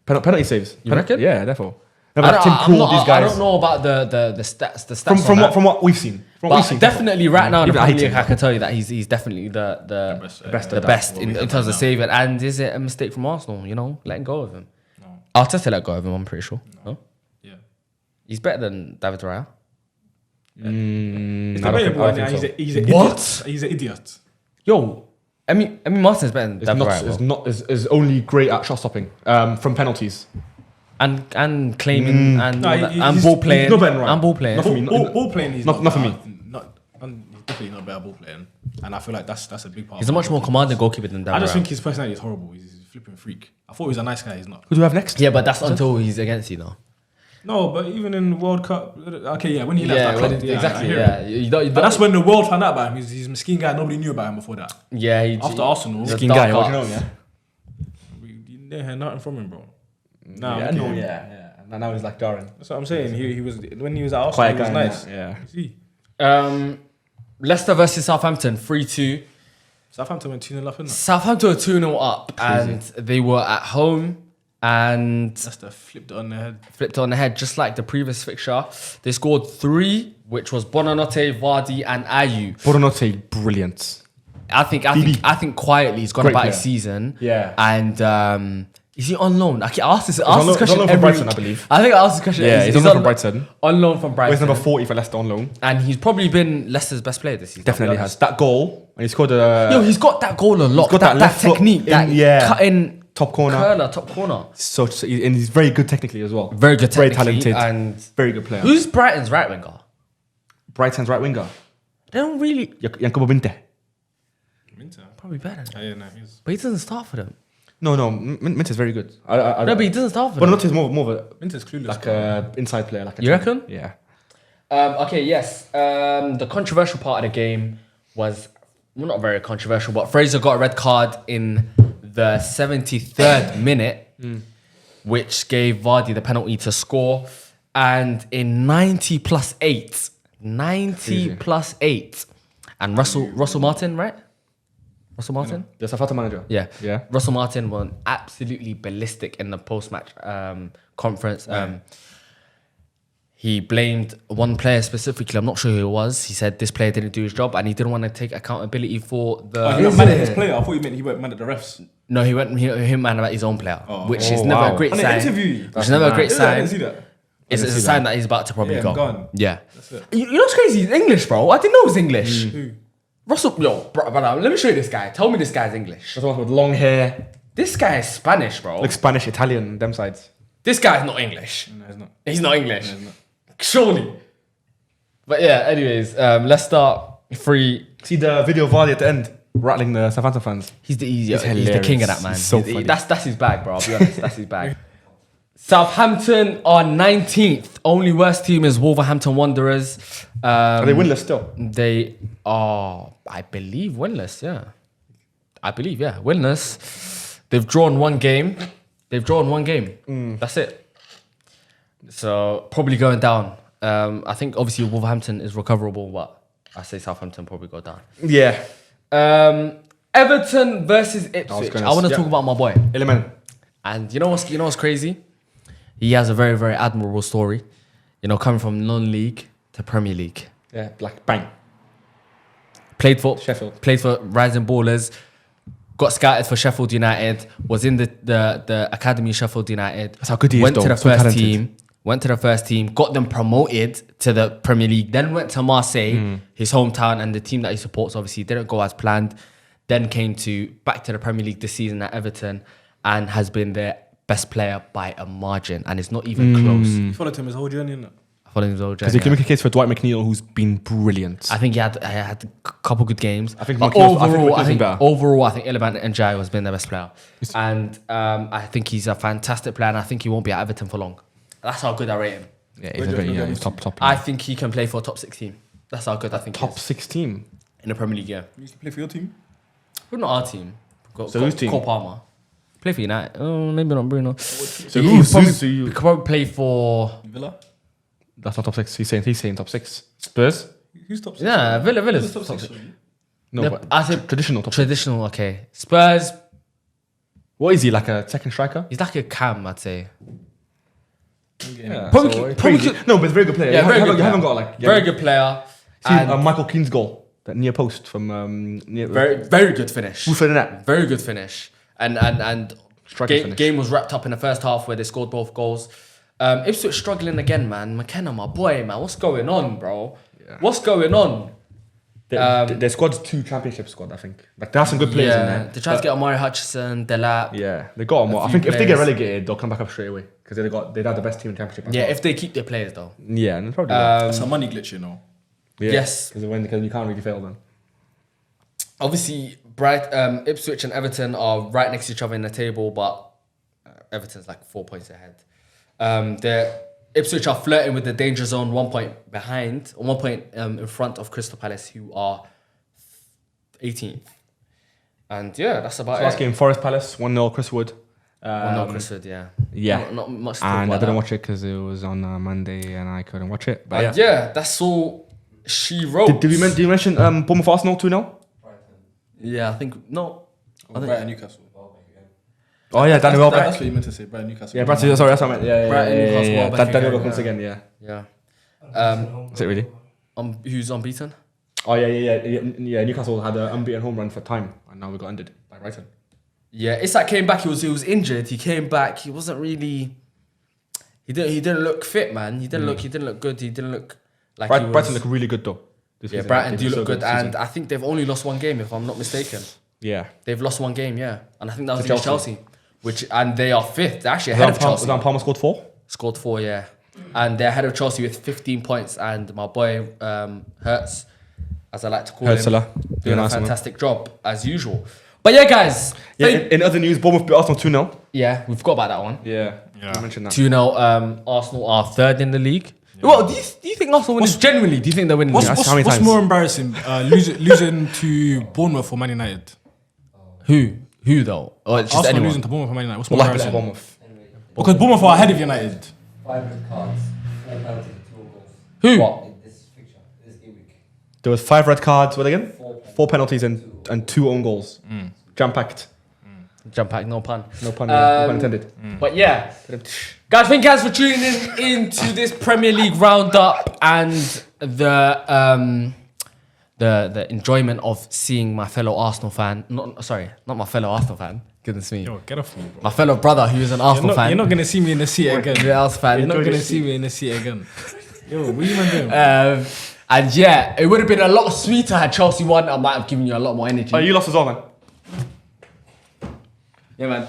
penalty saves. You reckon? Yeah, therefore. No, I but don't, Tim I'm Krul, not- these guys. I don't know about the stats. The stats From what we've seen. From what But we've seen. definitely right now in the Even I Premier hate League, him. I can tell you that he's definitely the best in terms of saving. And is it a mistake from Arsenal? You know, letting go of him. No. Arteta let go of him. I'm pretty sure. No. Yeah. He's better than David Raya. He's I don't think- debatable, I and don't think so. he's an What? idiot. He's an idiot. Yo, Emi Martin's better than Is David not Raya. bro. is only great at shot stopping from penalties. And claiming and No, all that, he's- and he's ball playing not better than Raya. and ball playing. Not for me. Ball playing, he's Not for me. He's definitely not better ball playing, and I feel like that's a big part. He's of a much it. more commanding goalkeeper than David I just Raya. think his personality is horrible. He's a flipping freak. I thought he was a nice guy. He's not. Who do we have next? Yeah, but that's until he's against you, though. No, but even in World Cup, okay, yeah, when he left Yeah, that club, yeah, exactly. I hear Yeah, it. you don't, But that's when the world found out about him. He's a Mesquite guy. Nobody knew about him before that. yeah. After Arsenal, the Skin dark guy, what do you know? arts. Yeah. you didn't hear nothing from him, bro. Nah, yeah, okay. no, yeah. And now he's like Darren. That's what I'm saying. He was when he was at Arsenal, Quiet he was guy, nice. yeah. You see, Leicester versus Southampton, 3-2. Southampton went 2-0 up, innit? Southampton were 2-0 up, and they were at home, and Leicester flipped it on their head. flipped on the head just like the previous fixture. They scored 3, which was Bonanote, Vardy, and Ayew. Bournemouth, brilliant. I think quietly he's gone Great about his player. season. Yeah. And is he on loan? I asked this on loan question from every Brighton, week. I believe. I think I asked this question. Yeah, he's on loan from Brighton. On loan from Brighton. He's number 40 for Leicester on loan. And he's probably been Leicester's best player this season. Definitely I'll be has. honest. That goal, and he scored a Yo, he's got that goal a lot. got that that left foot technique, in- that yeah. cutting top corner. curler, top corner. And he's very good technically as well. Very good Very technically, talented. and Very good player. who's Brighton's right winger? Brighton's right winger? They don't really. Jacobo Binte. Minter. Probably better. Oh, yeah, no, he's. But he doesn't start for them. No, Minte's very good. No, but he doesn't start for But them. not is more of a Minter's clueless. like bro. a inside player. Like a You reckon? Yeah. Okay, yes. The controversial part of the game was, well, not very controversial, but Fraser got a red card in the 73rd minute, which gave Vardy the penalty to score. And in 90 plus 8, and Russell Martin, right? Russell Martin? The Southampton manager. Yeah. Yeah. Russell Martin went absolutely ballistic in the post-match conference. He blamed one player specifically. I'm not sure who it was. He said this player didn't do his job and he didn't want to take accountability for the... Oh, he went mad at his player. I thought he meant he went mad at the refs. No, he went him man about his own player, which is Oh, never wow. a great On the sign. interview. Which is never a great Yeah, I sign. didn't see that. It's a sign that he's about to probably Yeah, go. I'm gone. Yeah. it. You know what's crazy? He's English, bro. I didn't know he was English. Who? Russell, brother, let me show you this guy. Tell me this guy's English. That's the one with long hair. This guy is Spanish, bro. Like Spanish, Italian, them sides. This guy's not English. No, he's not. He's not English. No, he's not. Surely. But yeah, anyways, let's start free. See the video of Vardy at the end, rattling the Southampton fans. He's the hilarious. king of that, man. He's so funny. That's his bag, bro. I'll be honest. That's his bag. Southampton are 19th. Only worst team is Wolverhampton Wanderers. Are they winless still? They are, I believe, winless. Yeah, I believe, yeah, winless. They've drawn one game. That's it. So probably going down. I think obviously Wolverhampton is recoverable, but I say Southampton probably go down. Yeah. Everton versus Ipswich. I want to talk about my boy. Element. And you know what's crazy? He has a very, very admirable story. You know, coming from non-league to Premier League. Yeah, like bang. Played for Sheffield. Played for Rising Ballers. Got scouted for Sheffield United. Was in the academy of Sheffield United. That's how good he is, Went to though. the So first talented. team. Went to the first team. Got them promoted to the Premier League. Then went to Marseille, his hometown, and the team that he supports. Obviously, didn't go as planned. Then came back to the Premier League this season at Everton, and has been their best player by a margin, and it's not even close. You followed him his whole journey, innit? Following his old Because journey. you can make a case for Dwight McNeil, who's been brilliant. I think he had a couple good games. I think But McNeil's- I think overall, McNeil's been better. overall, I think Iliman Ndiaye has been their best player, and I think he's a fantastic player, and I think he won't be at Everton for long. That's how good I rate him. Yeah, Where do you reckon he's he top. I think he can play for a top 6 team. That's how good I think he Top is 6 team. in the Premier League. Yeah, You used to play for your team? but not our team. So whose team? Cole Palmer. Play for United. Oh, maybe not Bruno. So He who's probably could probably play for Villa? That's not top 6. He's saying top 6. Spurs? Who's top 6? yeah Villa's Who's top top 6? six. No, Yeah, but I said traditional top 6. traditional. Okay, Spurs. What is he, like a second striker? He's like a cam, I'd say. Yeah, Probably so could- probably probably no, but he's a very good player. Yeah, very good You player. haven't got like Very good player. See, And Michael Keane's goal, that near post from near very good finish. Who fed in that? Very good finish. And Striking finish. game was wrapped up in the first half where they scored both goals. Ipswich struggling again, man. McKenna, my boy, man. What's going on, bro? Yeah. What's going on? Their squad's 2 championship squad, I think. Like there are some good players in there. They tried to get Amari Hutchison, Delap. Yeah, they got them. I few think if they get players. relegated, they'll come back up straight away because they'd have the best team in championship. I Yeah, thought. if they keep their players though. Yeah, and probably will. That's a money glitch, you know. Yeah, yes. because you can't really fail them. Obviously, Ipswich and Everton are right next to each other in the table, but Everton's like 4 points ahead. They're Ipswich are flirting with the danger zone, 1 point behind, 1 point in front of Crystal Palace, who are 18th. And yeah, that's about Last it. game, Forest Palace, 1-0, Chris Wood. Well, not Chris Wood, yeah. Yeah. Not much to talk And I about didn't that. watch it because it was on Monday and I couldn't watch it. But And yeah, that's all she wrote. Did you mention Bournemouth Arsenal 2-0? Yeah, I think, no. Brighton Newcastle. Oh yeah, Danny Welbeck. That's what you meant to say. Brighton Newcastle. Yeah, Brighton, sorry, that's what I meant. Yeah, Brighton, Newcastle, Welbeck Danny again, Welbeck once again, yeah. Yeah. Is it really? Who's unbeaten? Oh yeah. Newcastle had an unbeaten home run for time, and now we got ended by Brighton. Yeah, Isak came back. He was injured. He came back. He wasn't really. He didn't look fit, man. He didn't look good. He didn't look like he was. Brighton look really good though. Yeah, season. Brighton They do so look good, this season. and I think they've only lost one game, if I'm not mistaken. Yeah. They've lost one game, yeah, and I think that was To against Chelsea, and they are fifth. They're actually ahead of Chelsea. Palmer scored 4. Scored 4, yeah, and they're ahead of Chelsea with 15 points. And my boy Hertz, as I like to call him, Salah, doing a nice, man. fantastic job as usual. But yeah, guys, Yeah. In other news, Bournemouth beat Arsenal 2-0. yeah, we forgot about that one. Yeah. I mentioned that. 2-0. Arsenal are third in the league. Well, do you think Arsenal win? Genuinely, do you think they're winning? What's, the league? How many what's times? more embarrassing? Losing to Bournemouth or Man United? Who though? Or just Arsenal anyone? losing to Bournemouth or Man United? What's more What happened at embarrassing? Bournemouth? Because Bournemouth are ahead of United. 5 red cards, 4 penalties, 2 goals. Who? What? In this fixture, this game week. There was 5 red cards. What again? 4 4 penalties and 2 own goals. Jam packed. Jump pack, no pun. No pun. No pun intended. But yeah, guys, thank you guys for tuning in into this Premier League roundup and the enjoyment of seeing my fellow Arsenal fan. Not my fellow Arsenal fan. Goodness me. Yo, get off me, bro. My fellow brother who is an Arsenal fan. You're not gonna see me in the seat again. Real Arsenal fan. You're not gonna see me in the seat again. Yo, what you man doing? And yeah, it would have been a lot sweeter had Chelsea won. I might have given you a lot more energy. Oh, you lost as well, man. Yeah, man.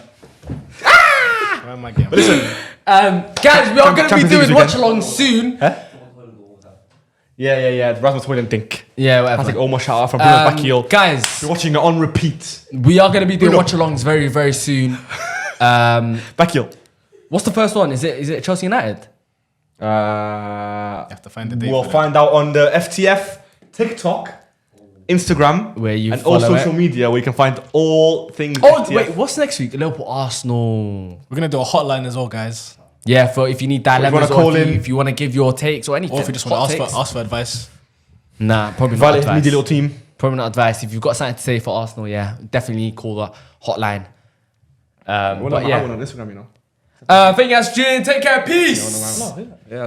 Where am I getting? But listen. Guys, we are going to be Champions League doing weekend. watch-along soon. Yeah. Rasmus Højlund Dink. Yeah, I think whatever. almost shout out from Bruno Bacchio. Guys, You're watching it on repeat. we are going to be doing Bruno. watch-alongs very, very soon. Bacchio. What's the first one? Is it Chelsea United? You have to find the date. We'll for find out on the FTF TikTok, Instagram, Where you and all follow social media where you can find all things. Oh, FTF. wait, what's next week? Liverpool, Arsenal. that. We're gonna do a hotline as well, guys. Yeah, for if you need dilemmas wanna or call in. if you want to give your takes or anything. Or if you just Hot want to takes. ask for advice. Nah, probably not Valid advice. media little team. Probably not advice. If you've got something to say for Arsenal, yeah, definitely call the hotline. Well, But I yeah. went on Instagram, you know. Thank you guys for tuning in. Take care. Peace. Yeah.